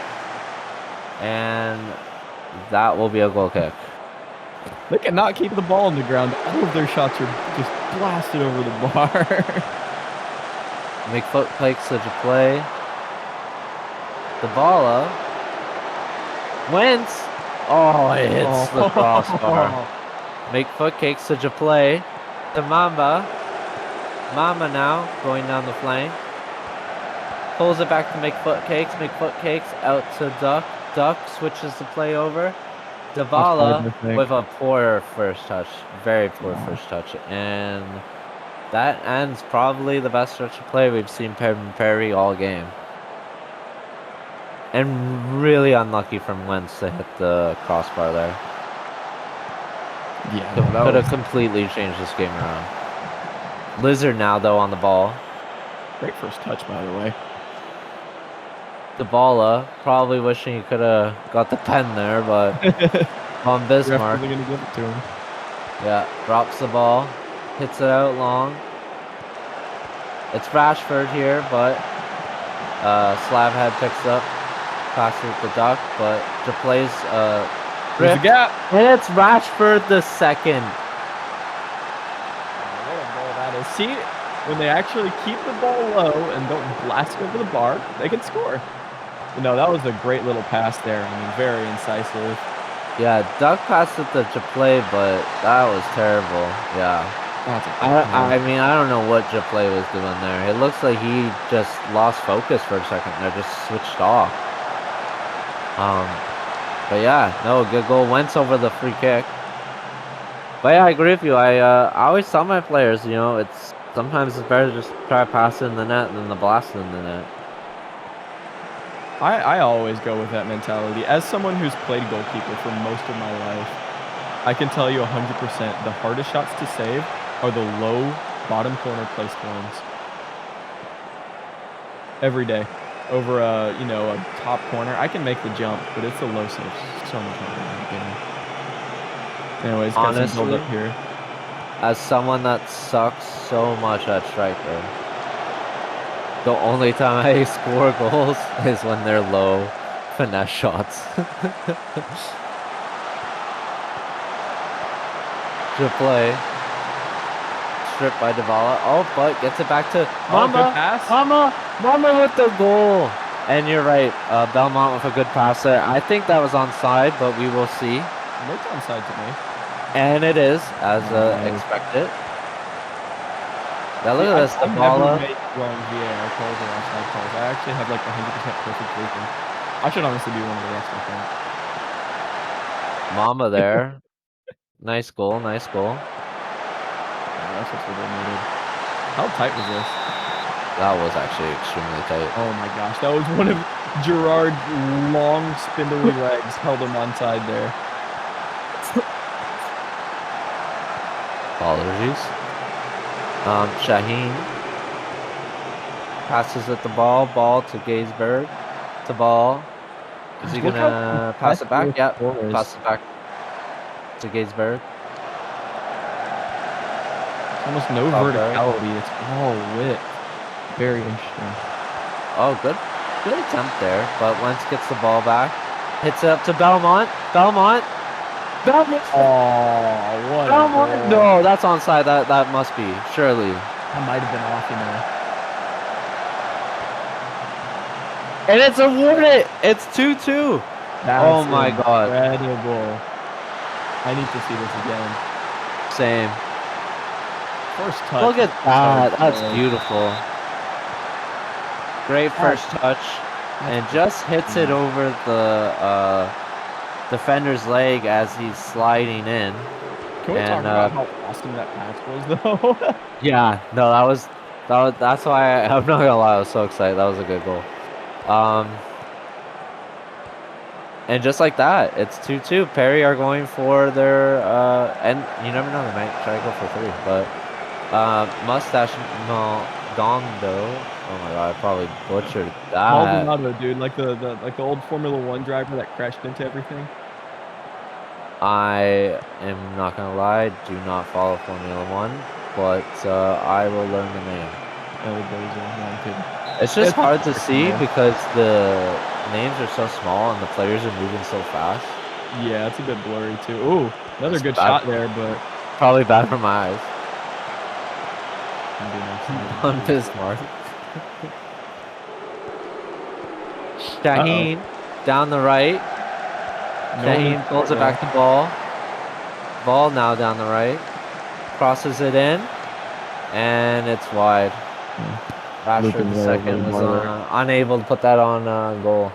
And that will be a goal kick. They cannot keep the ball on the ground. All of their shots are just blasted over the bar. Make foot cakes to play. The ball up. Wins. Oh, it hits the crossbar. Make foot cakes to play. To Mamba. Mamba now going down the flank. Pulls it back to make foot cakes. Make foot cakes out to Duck. Duck switches the play over. Dybala with a poor first touch. Very poor first touch. And That ends probably the best stretch of play we've seen Perry all game. And really unlucky from Wentz to hit the crossbar there. Yeah, Could have completely changed this game around. Lizard now, though, on the ball. Great first touch, by the way. Dabala, probably wishing he could have got the pen there, but on Bismarck. Ref isn't gonna give it to him. Yeah, drops the ball, hits it out long. It's Rashford here, but Slavhead picks up, passes the duck, but Japlay's There's a gap. And it's Rashford the second. What a goal that is. See, when they actually keep the ball low and don't blast it over the bar, they can score. No, that was a great little pass there. I mean, very incisive. Yeah, duck passed it to Japlay, but that was terrible. Yeah. I mean, I don't know what Japlay was doing there. It looks like he just lost focus for a second there, just switched off. But yeah, no, good goal. Wentz over the free kick. But yeah, I agree with you. I always tell my players, you know, sometimes it's better to just try passing in the net than the blasting in the net. I always go with that mentality. As someone who's played goalkeeper for most of my life, I can tell you 100% the hardest shots to save are the low bottom corner placed ones. Every day. Over a top corner, I can make the jump, but it's a low save. So much harder in my opinion. Anyways, got some build up here. As someone that sucks so much at striker, the only time I score goals is when they're low finesse shots. To play. Stripped by Dybala. Oh, but gets it back to Mama. Mama with the goal. And you're right, Belmont with a good pass there. I think that was onside, but we will see. It looked onside to me. And it is, as expected. Now look at this, Dybala. I never make wrong VAR calls or offside calls. I actually have like 100% perfect vision. I should honestly be one of the rest, I think. Mama there. Nice goal, nice goal. Yeah, that's what they needed. How tight was this? That was actually extremely tight. Oh my gosh, that was one of Gerard's long, spindly legs held him onside there. Apologies. Shaheen passes at the ball to Gaisberg. To ball. Is he gonna pass it back? Yeah, pass it back to Gaisberg. Almost no verticality. It's all width. Very interesting. Oh, good attempt there. But Wentz gets the ball back. Hits it up to Belmont. Belmont. Oh, what Belmont. No, that's onside. That must be. Surely. That might have been off, you know. And it's awarded. It's 2-2. Oh my god. Incredible. I need to see this again. Same. First touch. Look at that. That's beautiful. Great first touch. And just hits it over the defender's leg as he's sliding in. Can we talk about how awesome that pass was, though? Yeah, no, that's why I'm not gonna lie, I was so excited. That was a good goal. And just like that, it's 2-2. Perry are going for their and you never know, they might try to go for 3, but Mustache Maldondo. Oh my god, I probably butchered that. Maldonado, dude, like the old Formula 1 driver that crashed into everything. I am not gonna lie, do not follow Formula 1, but I will learn the name. It's just hard to see because the names are so small and the players are moving so fast. Yeah, it's a bit blurry too. Ooh, another good shot there, but probably bad for my eyes. On Bismarck. Shaheen down the right. Shaheen pulls it back to ball. Ball now down the right. Crosses it in. And it's wide. Rashford the second was unable to put that on goal.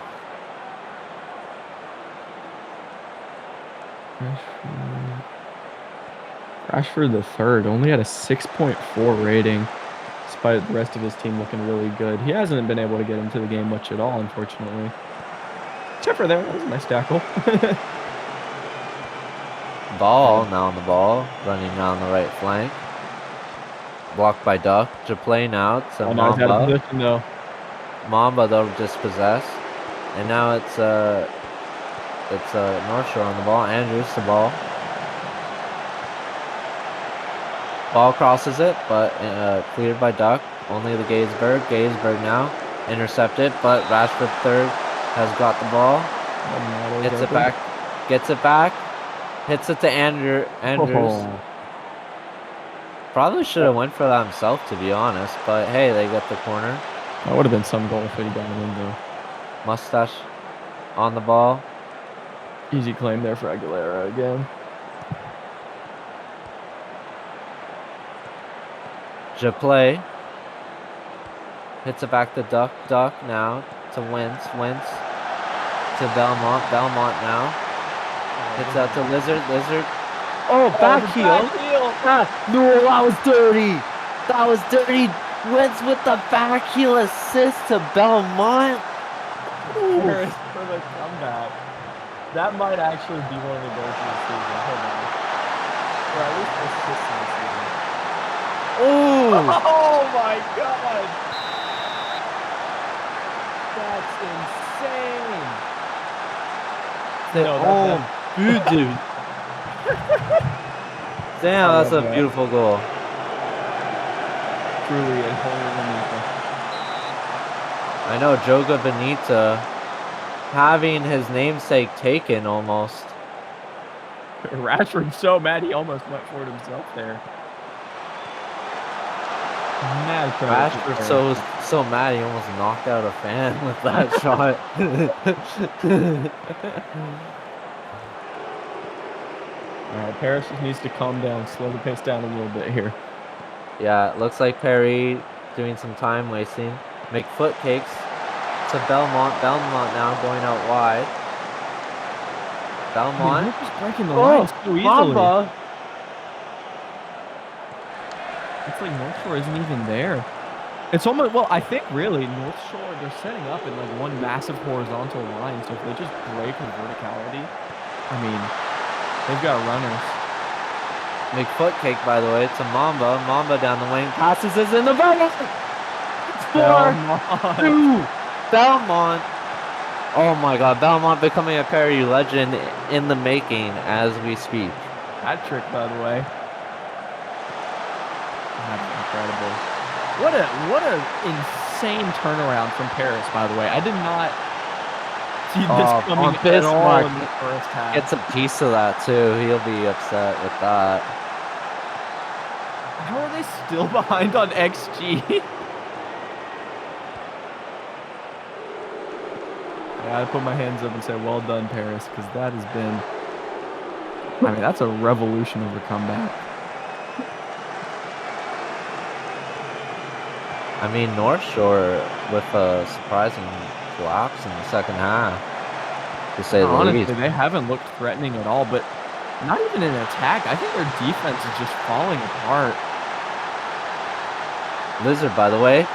Rashford the third only had a 6.4 rating, despite the rest of his team looking really good. He hasn't been able to get into the game much at all, unfortunately. Except for there, that was a nice tackle. Ball, now on the ball, running down the right flank. Blocked by Duck. To play now to Oh, now he's out of Mamba. position though. Mamba though dispossessed. And now it's North Shore on the ball. Andrews the ball. Ball crosses it, but cleared by Duck. Only the Gaisberg. Gaisberg now intercepted, but Rashford third has got the ball. Gets it back. Gets it back. Hits it to Andrews. Oh. Probably should have went for that himself, to be honest. But hey, they get the corner. That would have been some goal if he'd gotten in though. Mustache on the ball. Easy claim there for Aguilera again. Play. Hits it back to Duck. Duck now to Wentz. Wentz to Belmont. Belmont now. Hits out to Lizard. Lizard. Oh, back heel. No, that was dirty. That was dirty. Wentz with the back heel assist to Belmont. Harris for the comeback. That might actually be one of the goals of the season. Hold on. Or at least assists in the season. Oh my god! That's insane! Dude. Damn, that's a beautiful goal. Truly a holy Benita. I know, Joga Benita having his namesake taken almost. Rashford's so mad he almost went for it himself there. Mad Rashford's so mad he almost knocked out a fan with that shot. Alright, Paris just needs to calm down, slow the pace down a little bit here. Yeah, it looks like Perry doing some time wasting. McFoot takes to Belmont. Belmont now going out wide. Belmont. He's just breaking the line so easily. Mamba. It's like North Shore isn't even there. It's almost, well, I think really North Shore, they're setting up in like one massive horizontal line, so if they just break with verticality, I mean, they've got runners. McFoot cake, by the way, to Mamba. Mamba down the wing. Passes is in the back. 4-2. Belmont. Oh my god, Belmont becoming a Perry legend in the making as we speak. Hat trick, by the way. That's incredible. What a insane turnaround from Paris, by the way. I did not see this coming at all in the first half. Gets a piece of that too. He'll be upset with that. How are they still behind on XG? I gotta put my hands up and say well done, Paris, because that has been, I mean, that's a revolution of a comeback. I mean, North Shore with a surprising collapse in the second half, to say the least. Honestly, they haven't looked threatening at all, but not even in attack. I think their defense is just falling apart. Lizard, by the way.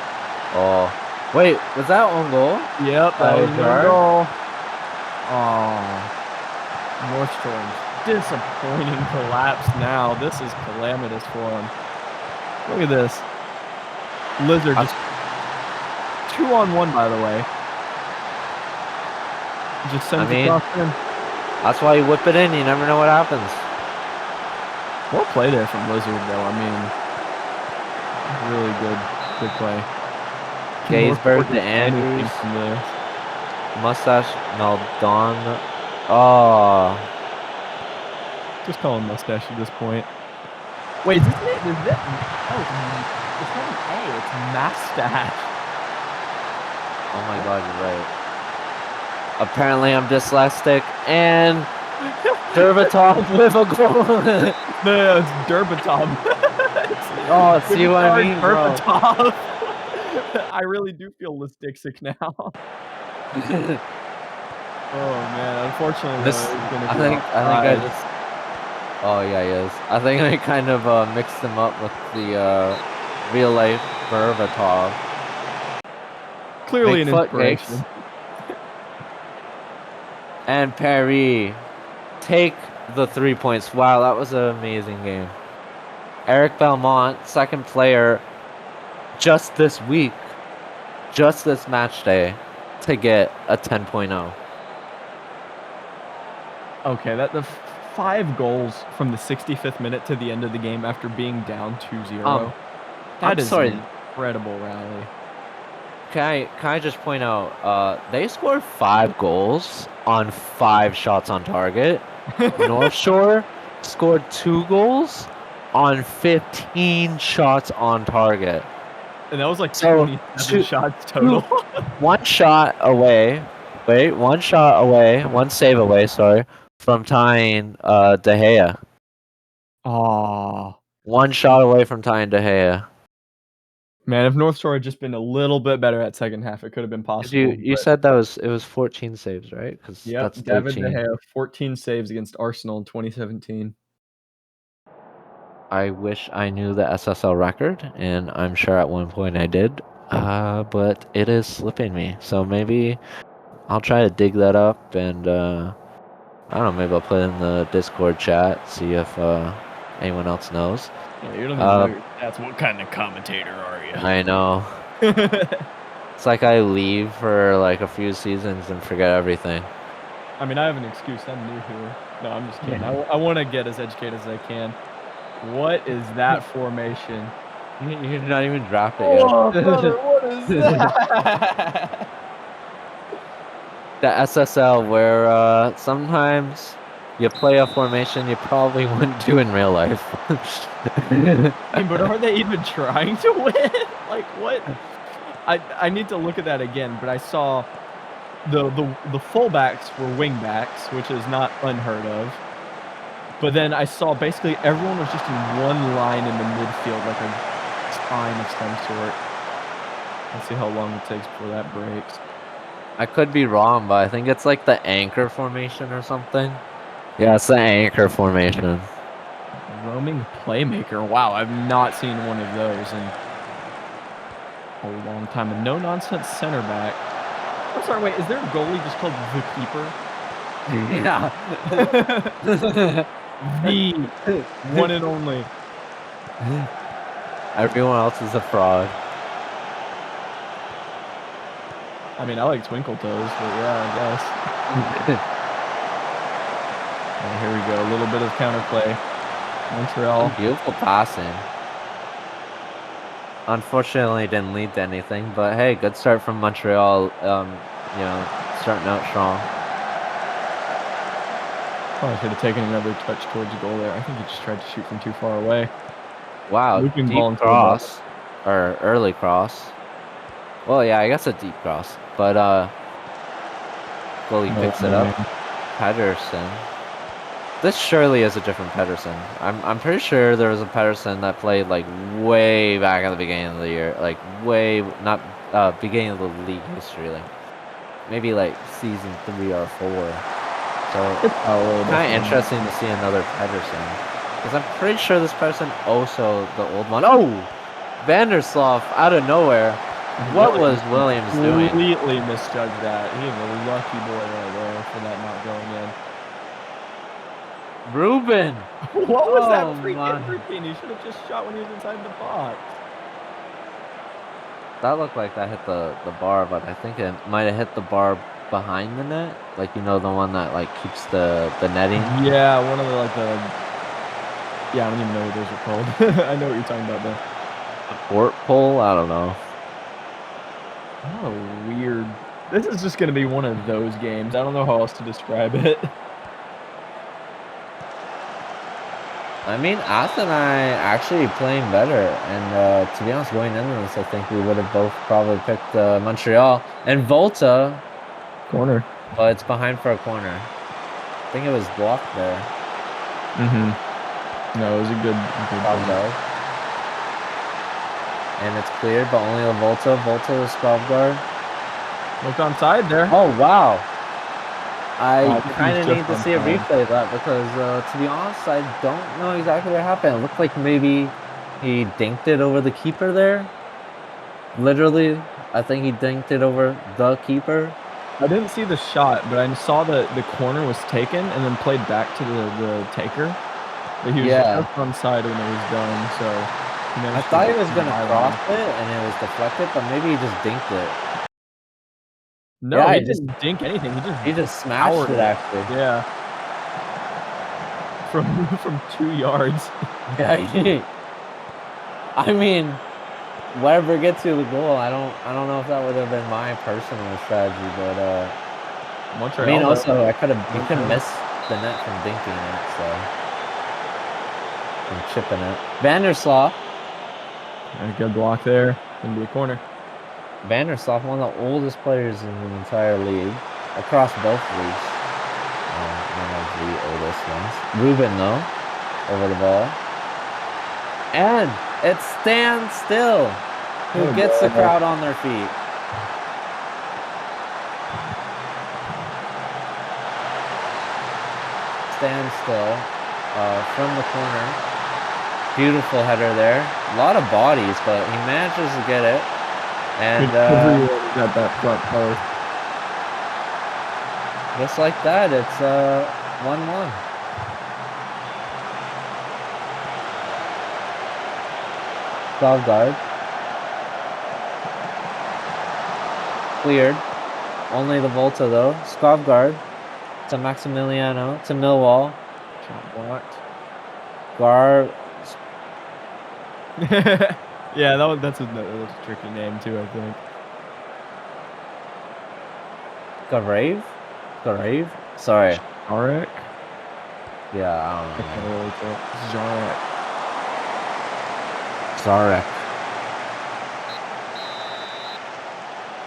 Oh, wait, was that on goal? Yep, that was on goal. Oh, North Shore, disappointing collapse now. This is calamitous for them. Look at this. Lizard just 2-on-1, by the way. Just sends it across in. That's why you whip it in. You never know what happens. Well play there from Lizard, though. I mean, really good play. Gaisberg to Andrews. Mustache. No, Don. Oh. Just call him Mustache at this point. Wait, is this it? Oh, it's not an A, it's Mustache. Oh my god, you're right. Apparently I'm dyslexic, and Derbatov with a goal. No, it's Derbatov. Oh, see what I mean, bro. Derbatov. I really do feel dyslexic now. Oh man, unfortunately, I think Oh yeah, he is. I think they kind of mixed him up with the real life Berbatov. Clearly an Bigfoot inspiration. cakes. And Perry take the 3 points. Wow, that was an amazing game. Eric Belmont, second player just this week, just this match day, to get a 10.0. Okay, the 5 goals from the 65th minute to the end of the game after being down 2-0. I'm That is sorry. an incredible rally. Can I just point out, they scored 5 goals on 5 shots on target. North Shore scored 2 goals on 15 shots on target. And that was like So 27 shots total. one shot away. Wait, one shot away, one save away, sorry, from tying De Gea. Oh. One shot away from tying De Gea. Man, if North Shore had just been a little bit better at second half, it could have been possible. You said it was 14 saves, right? Because Yep, that's David De 13. Gea, 14 saves against Arsenal in 2017. I wish I knew the SSL record, and I'm sure at one point I did, but it is slipping me. So maybe I'll try to dig that up, and I don't know, maybe I'll put it in the Discord chat, see if anyone else knows. Yeah, you don't even know your stats. What kind of commentator are you? I know. It's like I leave for like a few seasons and forget everything. I mean, I have an excuse. I'm new here. No, I'm just kidding. I want to get as educated as I can. What is that formation? You're not even drafted yet. Oh, brother, what is that? The SSL, where sometimes you play a formation you probably wouldn't do in real life. I mean, but are they even trying to win? Like, what? I need to look at that again, but I saw the fullbacks were wingbacks, which is not unheard of. But then I saw basically everyone was just in one line in the midfield, like a spine of some sort. Let's see how long it takes before that breaks. I could be wrong, but I think it's like the anchor formation or something. Yeah, it's the anchor formation. Roaming playmaker. Wow, I've not seen one of those in a long time. A no-nonsense center back. I'm sorry, wait, is there a goalie just called the keeper? Yeah. The one and only. Everyone else is a fraud. I mean, I like Twinkle Toes, but yeah, I guess. And here we go, a little bit of counterplay. Montreal. Beautiful passing. Unfortunately, didn't lead to anything, but hey, good start from Montreal. Starting out strong. Probably should have taken another touch towards the goal there. I think he just tried to shoot from too far away. Wow, Looping deep ball into the cross or early cross. Well, yeah, I guess a deep cross, but goalie picks it up. Pedersen. This surely is a different Pedersen. I'm pretty sure there was a Pedersen that played like way back at the beginning of the year, like way not beginning of the league history, like maybe like season 3 or 4. So it's kind of interesting to see another Pedersen, because I'm pretty sure this Pedersen also the old one. Oh, Vandersloff out of nowhere. What was Williams doing? Completely misjudged that. He is a lucky boy right there for that not going in. Ruben! What was that freaking routine? He should have just shot when he was inside the box. That looked like that hit the bar, but I think it might have hit the bar behind the net. Like, the one that, like, keeps the netting. Yeah, one of the, like, yeah, I don't even know what those are called. I know what you're talking about, though. The port pole? I don't know. Oh, weird. This is just going to be one of those games. I don't know how else to describe it. I mean, Ath and I actually playing better, and to be honest, going into this, I think we would have both probably picked Montreal and Volta. Corner. But it's behind for a corner. I think it was blocked there. No, it was a good Skavdal. And it's cleared, but only a Volta. Volta to Skavdal. Looked onside there. Oh, wow. I think he kind was of just need to on see a time. replay of that because, to be honest, I don't know exactly what happened. It looked like maybe he dinked it over the keeper there. Literally, I think he dinked it over the keeper. I didn't see the shot, but I saw the corner was taken and then played back to the taker. But he was Yeah, just onside when it was done, so he I managed to thought he get was to the gonna cross byline. it and it was deflected, but maybe he just dinked it. No, Yeah, he didn't dink anything, he just smashed powered it it. actually. Yeah. From 2 yards. Yeah, I mean, whatever gets you the goal. I don't know if that would have been my personal strategy, but I mean, Montreal, though. also you Went couldn't home. miss the net from dinking it, so from chipping it. Vandersloot, A good block there. Gonna be a corner. Vandersloot, one of the oldest players in the entire league, across both leagues. One of the oldest ones. Ruben though, over the ball, and it stands still. Who What a gets the goal. crowd on their feet? Stand still from the corner. Beautiful header there. A lot of bodies, but he manages to get it. And Everyone is at that front post. just like that, it's 1-1. Guard cleared. Only the Volta though. Guard to Maximiliano to Millwall. Shot blocked. Gar Yeah, that's a tricky name too, I think. Garave? Sorry. Zarek? Yeah, I I don't can't know. really tell. Zarek. Zarek.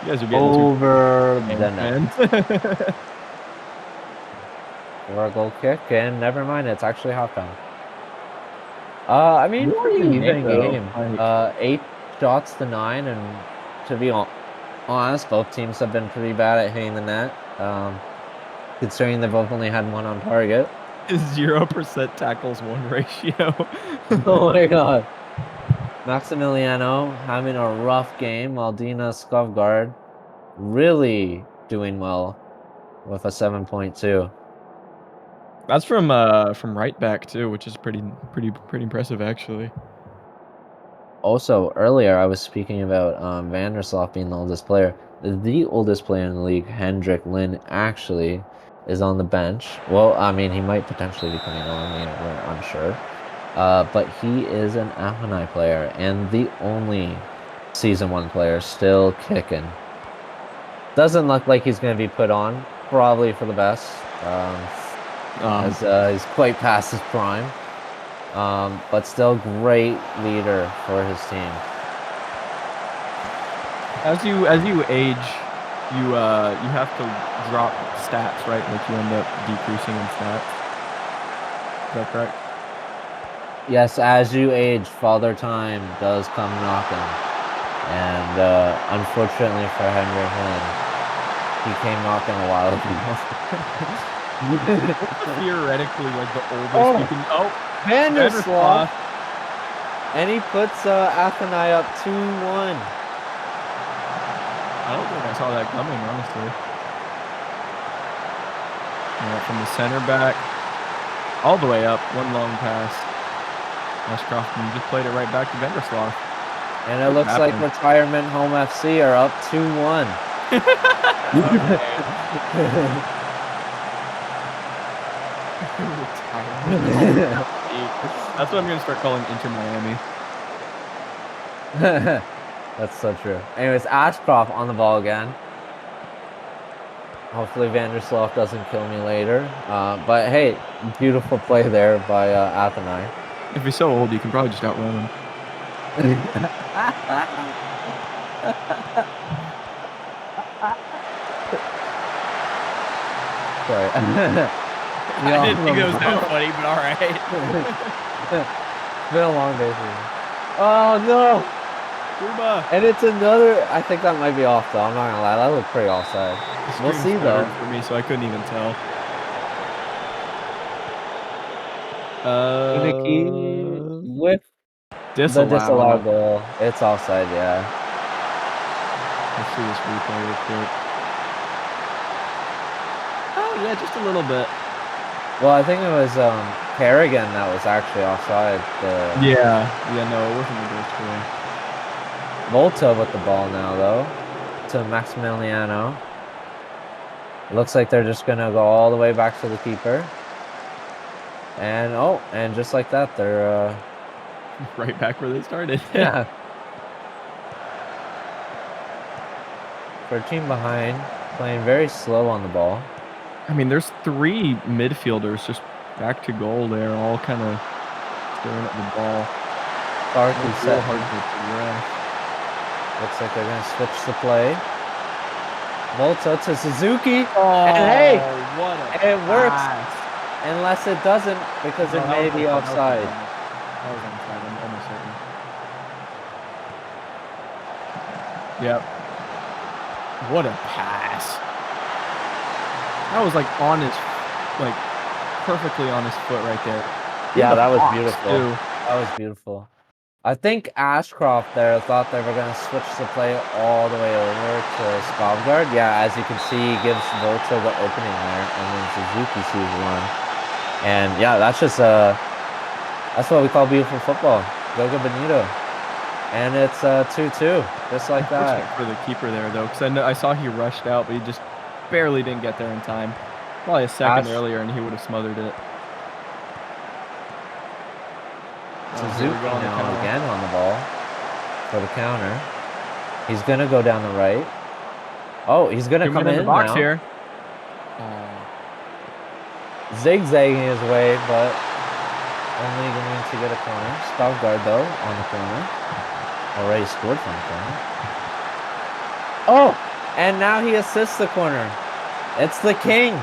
You guys are getting too Over the game, net. man. For a goal kick, and never mind, it's actually halftime. I mean, Really pretty good game, even though. game. Like, 8 shots to 9, and to be honest, both teams have been pretty bad at hitting the net. Considering they both only had one on target. 0% tackles 1 ratio. Oh my god. Maximiliano having a rough game, while Dina Skovgard really doing well with a 7.2. That's from right back too, which is pretty impressive actually. Also, earlier I was speaking about Vandersloot being the oldest player. The oldest player in the league, Hendrik Lin, actually is on the bench. Well, I mean, he might potentially be coming on. We're unsure. But he is an Ahanai player and the only Season 1 player still kicking. Doesn't look like he's going to be put on, probably for the best, as he's quite past his prime. But still great leader for his team. As you age, you have to drop stats, right? Like you end up decreasing in stats. Is that correct? Yes, as you age, Father Time does come knocking. And unfortunately for Henry Lynn, he came knocking a while ago. What's theoretically like the oldest you can? Oh, Vandersloot! And he puts Athenai up 2-1. I don't think I saw that coming, honestly. Yeah, from the center back, all the way up, one long pass. Ashcroft just played it right back to Vandersloot. And it looks like Retirement Home FC are up 2-1. That's what I'm gonna start calling Inter Miami. That's so true. Anyways, Ashcroft on the ball again. Hopefully Vandersloot doesn't kill me later. But hey, beautiful play there by Athenai. If he's so old, you can probably just outrun him. Sorry. I didn't think it was that funny, but all right. It's been a long day for me. Oh no! Truba. And it's another. I think that might be off though. I'm not gonna lie. That looked pretty offside. We'll stream see, though. stuttered for me, so I couldn't even tell. Unicky with the Disallowed. disallowed goal. It's offside, yeah. Let's see this replay real quick. Oh, yeah, just a little bit. Well, I think it was Kerrigan that was actually offside. Yeah, no, it wasn't the goal scorer. Volta with the ball now, though, to Maximiliano. Looks like they're just gonna go all the way back to the keeper. And just like that, they're right back where they started. yeah. For a team behind, playing very slow on the ball. I mean, there's 3 midfielders just back to goal there, all kind of staring at the ball. Clark is set. Hard to progress. Looks like they're gonna switch the play. Volta to Suzuki. Oh, And hey, what it works. pass. Unless it doesn't, because it may be offside. That was onside, I'm almost certain. Yep. What a pass. That was like on his, like perfectly on his foot right there. Yeah, that was beautiful. That was beautiful. I think Ashcroft there thought they were going to switch the play all the way over to Skavgard. Yeah, as you can see, he gives Volta the opening there, and then Suzuki sees one. And yeah, that's just that's what we call beautiful football. Goga Benito. And it's 2-2, just like that. For the keeper there, though, because I saw he rushed out, but he just barely didn't get there in time. Probably a second earlier, and he would have smothered it. Suzuki now again on the ball for the counter. He's going to go down the right. Oh, he's going to come in the box now. Here. Zigzagging his way, but only going to get a corner. Skavgard, though, on the corner. Already scored from the corner. Oh, and now he assists the corner. It's the king.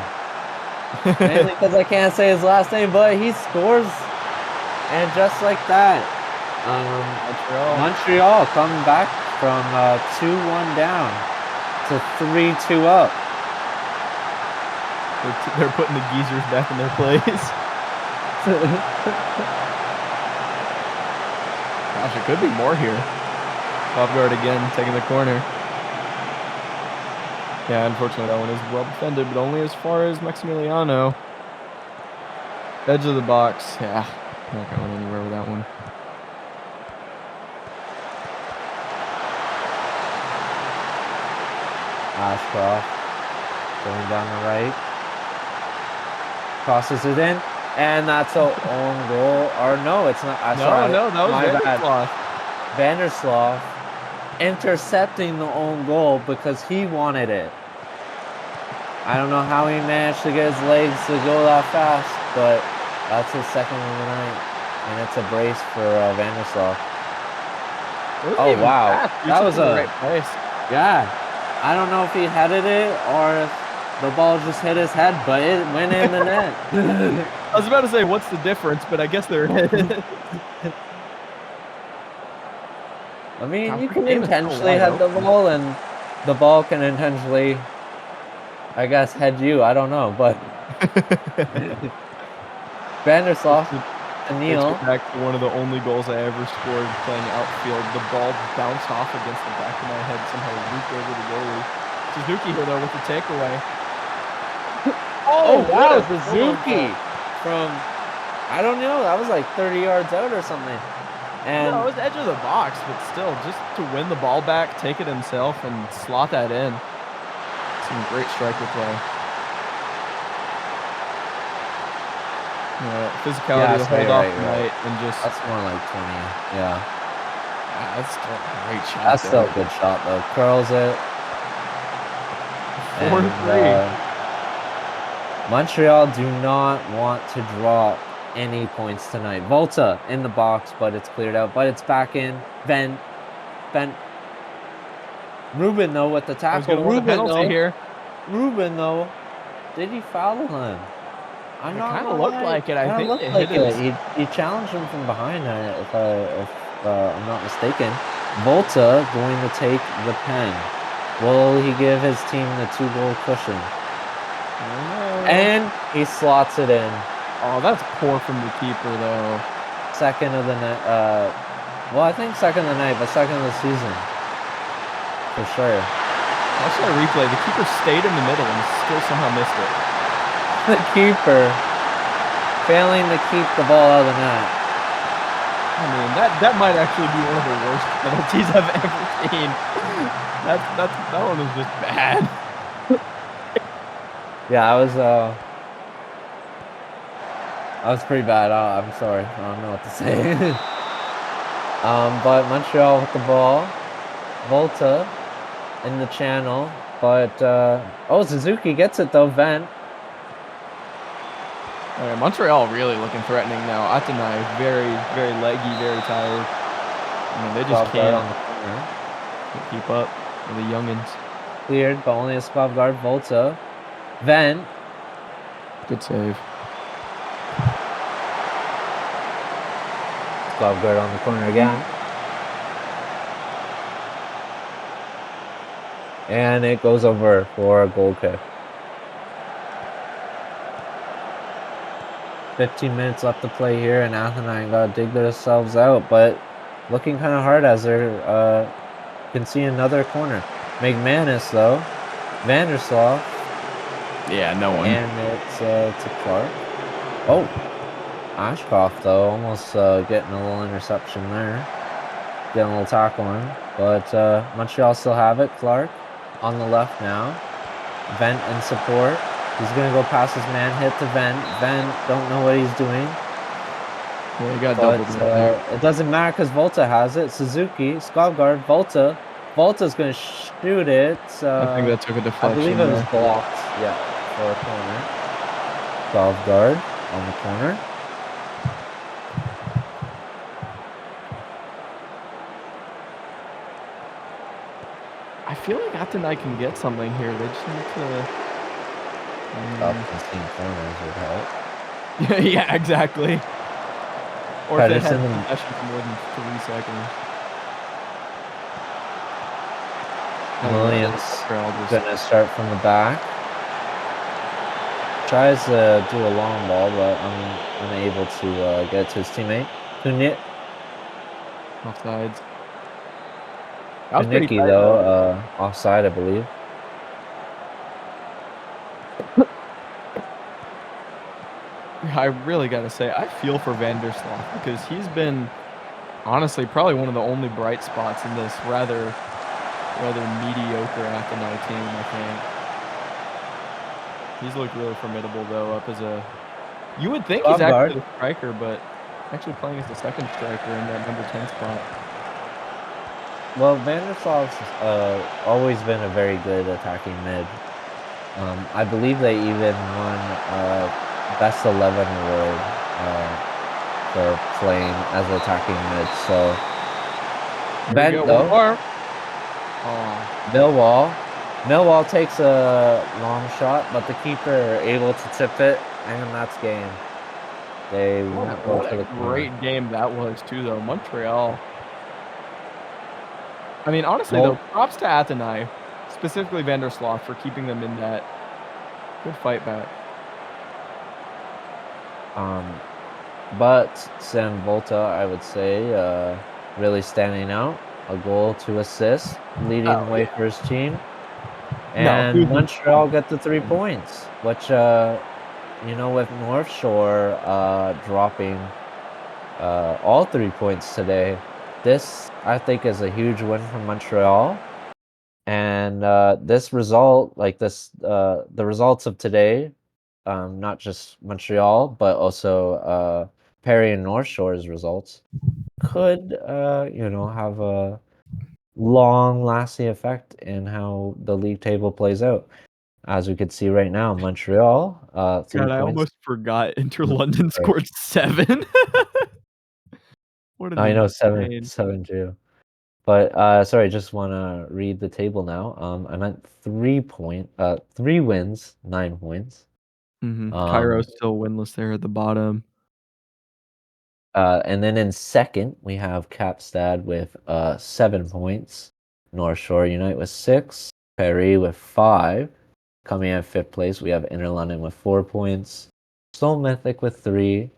Mainly because I can't say his last name, but he scores. And just like that, Montreal coming back from 2-1 down to 3-2 up. They're putting the geezers back in their place. Gosh, it could be more here. Skavgard again, taking the corner. Yeah, unfortunately that one is well defended, but only as far as Maximiliano. Edge of the box, yeah. Not going anywhere with that one. Ashcroft going down the right. Crosses it in. And that's an own goal. Or no, it's not. No, that was my bad. Vandersloot intercepting the own goal because he wanted it. I don't know how he managed to get his legs to go that fast, but that's his second of the night. And it's a brace for Vandersloot. Oh, wow. That was a great place. Yeah. I don't know if he headed it or if the ball just hit his head, but it went in the net. I was about to say, what's the difference? But I guess they're I mean, you can intentionally head the ball, and the ball can intentionally, I guess, head you. I don't know, but Vandersloot and Neil. Back to one of the only goals I ever scored playing outfield. The ball bounced off against the back of my head, somehow looped over the goalie. Suzuki here, though, with the takeaway. Oh, wow, Suzuki from, I don't know, that was like 30 yards out or something. And no, it was edge of the box, but still, just to win the ball back, take it himself, and slot that in. Some great striker play. Physicality to hold off tonight and just... That's more like 20, yeah. That's still a great shot. That's still a good shot, though. Curls it. 4-3. Montreal do not want to drop any points tonight. Volta in the box, but it's cleared out. But it's back in. Ben. Ruben, though, with the tackle. Ruben, though. Did he foul him? It kind of looked like it. I think it hit it. He challenged him from behind, if I'm not mistaken. Volta going to take the pen. Will he give his team the 2-goal cushion? I don't know. And he slots it in. Oh, that's poor from the keeper, though. Second of the night. Well, I think second of the night, but second of the season. For sure. Watch that replay. The keeper stayed in the middle and still somehow missed it. The keeper failing to keep the ball out of the net. I mean, that might actually be one of the worst penalties I've ever seen. That one was just bad. Yeah, I was pretty bad. I'm sorry. I don't know what to say. But Montreal with the ball. Volta in the channel. But, Suzuki gets it though. Vent. Alright, Montreal really looking threatening now. Atenai, very, very leggy, very tired. I mean, they just Guard on can't the corner. keep up with the youngins. Cleared, but only a squad guard. Volta. Vent. Good save. Squad guard on the corner again. And it goes over for a goal kick. 15 minutes left to play here, and Athenine gotta dig themselves out, but looking kind of hard as they're can see another corner. McManus though, Vandersloff, Yeah, no one. and it's to Clark. Oh, Ashcroft though, almost getting a little interception there, getting a little tackle in, but Montreal still have it. Clark on the left now, Vent in support. He's gonna go past his man, hit to Vent. Vent don't know what he's doing. Yeah, he got But doubled right there. it doesn't matter because Volta has it. Suzuki, squad guard, Volta. Volta's gonna shoot it. I think that took a I believe deflection it was there. blocked. Yeah, for a corner. Squad guard on the corner. I feel like Atenai can get something here. They just need to. Stop conceding corners would help. Yeah, exactly. Or if they had Pedersen. possession for more than 3 seconds. Williams gonna start from the back. Tries to do a long ball, but unable to get it to his teammate. Kunit. Offsides. That was pretty Kunicki tight, though. though, offside, I believe. I really gotta say, I feel for Vandersloff because he's been, honestly, probably one of the only bright spots in this rather mediocre Atenai team, I think. He's looked really formidable, though, up as a... You would think he's actually the striker, but actually playing as the second striker in that number 10 spot. Well, Vandersloff's always been a very good attacking mid. I believe they even won Best 11 award for playing as attacking mid. So Ben though, Millwall takes a long shot, but the keeper able to tip it, and that's game. They won't go what for the a corner. great game that was, too, though. Montreal. I mean, honestly, though, props to Atenai, specifically Vandersloff, for keeping them in that good fight back. But Sam Volta, I would say, really standing out. A goal, 2 assists, leading the way for his team. And Montreal get the 3 points, which, with North Shore dropping all 3 points today, this, I think, is a huge win for Montreal. And this result, the results of today, not just Montreal, but also Perry and North Shore's results, could, have a long-lasting effect in how the league table plays out. As we could see right now, Montreal, 3 God, I points. almost forgot Inter-London scored 7. What an I know, insane. 7-2. But, sorry, just wanna read the table now. I meant 3 wins, 9 points. Cairo's still winless there at the bottom. And then in second, we have Capstad with 7 points. North Shore Unite with 6. Perry with 5. Coming in 5th place, we have Inner London with 4 points. Soul Mythic with 3.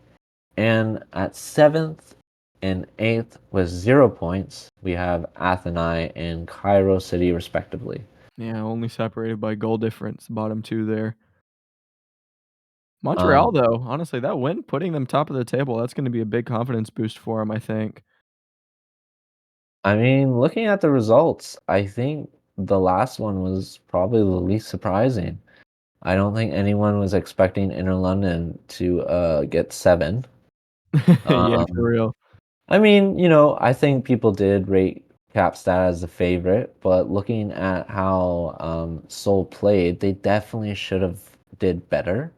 And at 7th and 8th with 0 points, we have Athenai and Cairo City, respectively. Yeah, only separated by goal difference, bottom 2 there. Um, Montreal, though, honestly, that win, putting them top of the table, that's gonna be a big confidence boost for them, I think. I mean, looking at the results, I think the last one was probably the least surprising. I don't think anyone was expecting Inner London to get 7. Yeah, for Um, real. I mean, I think people did rate Capstat as a favorite, but looking at how Seoul played, they definitely should have did better.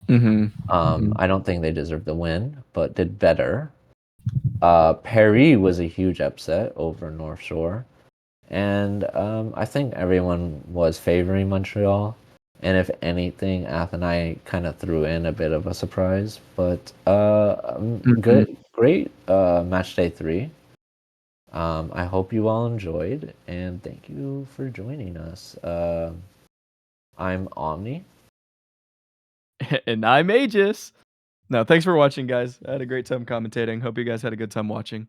Mhm, mhm, I don't think they deserved the win, but did better. Paris was a huge upset over North Shore, and I think everyone was favoring Montreal. And if anything, Athenai kind of threw in a bit of a surprise. But mhm. good, great match day 3. I hope you all enjoyed, and thank you for joining us. I'm Omni. And I'm Aegis. No, thanks for watching, guys. I had a great time commentating. Hope you guys had a good time watching.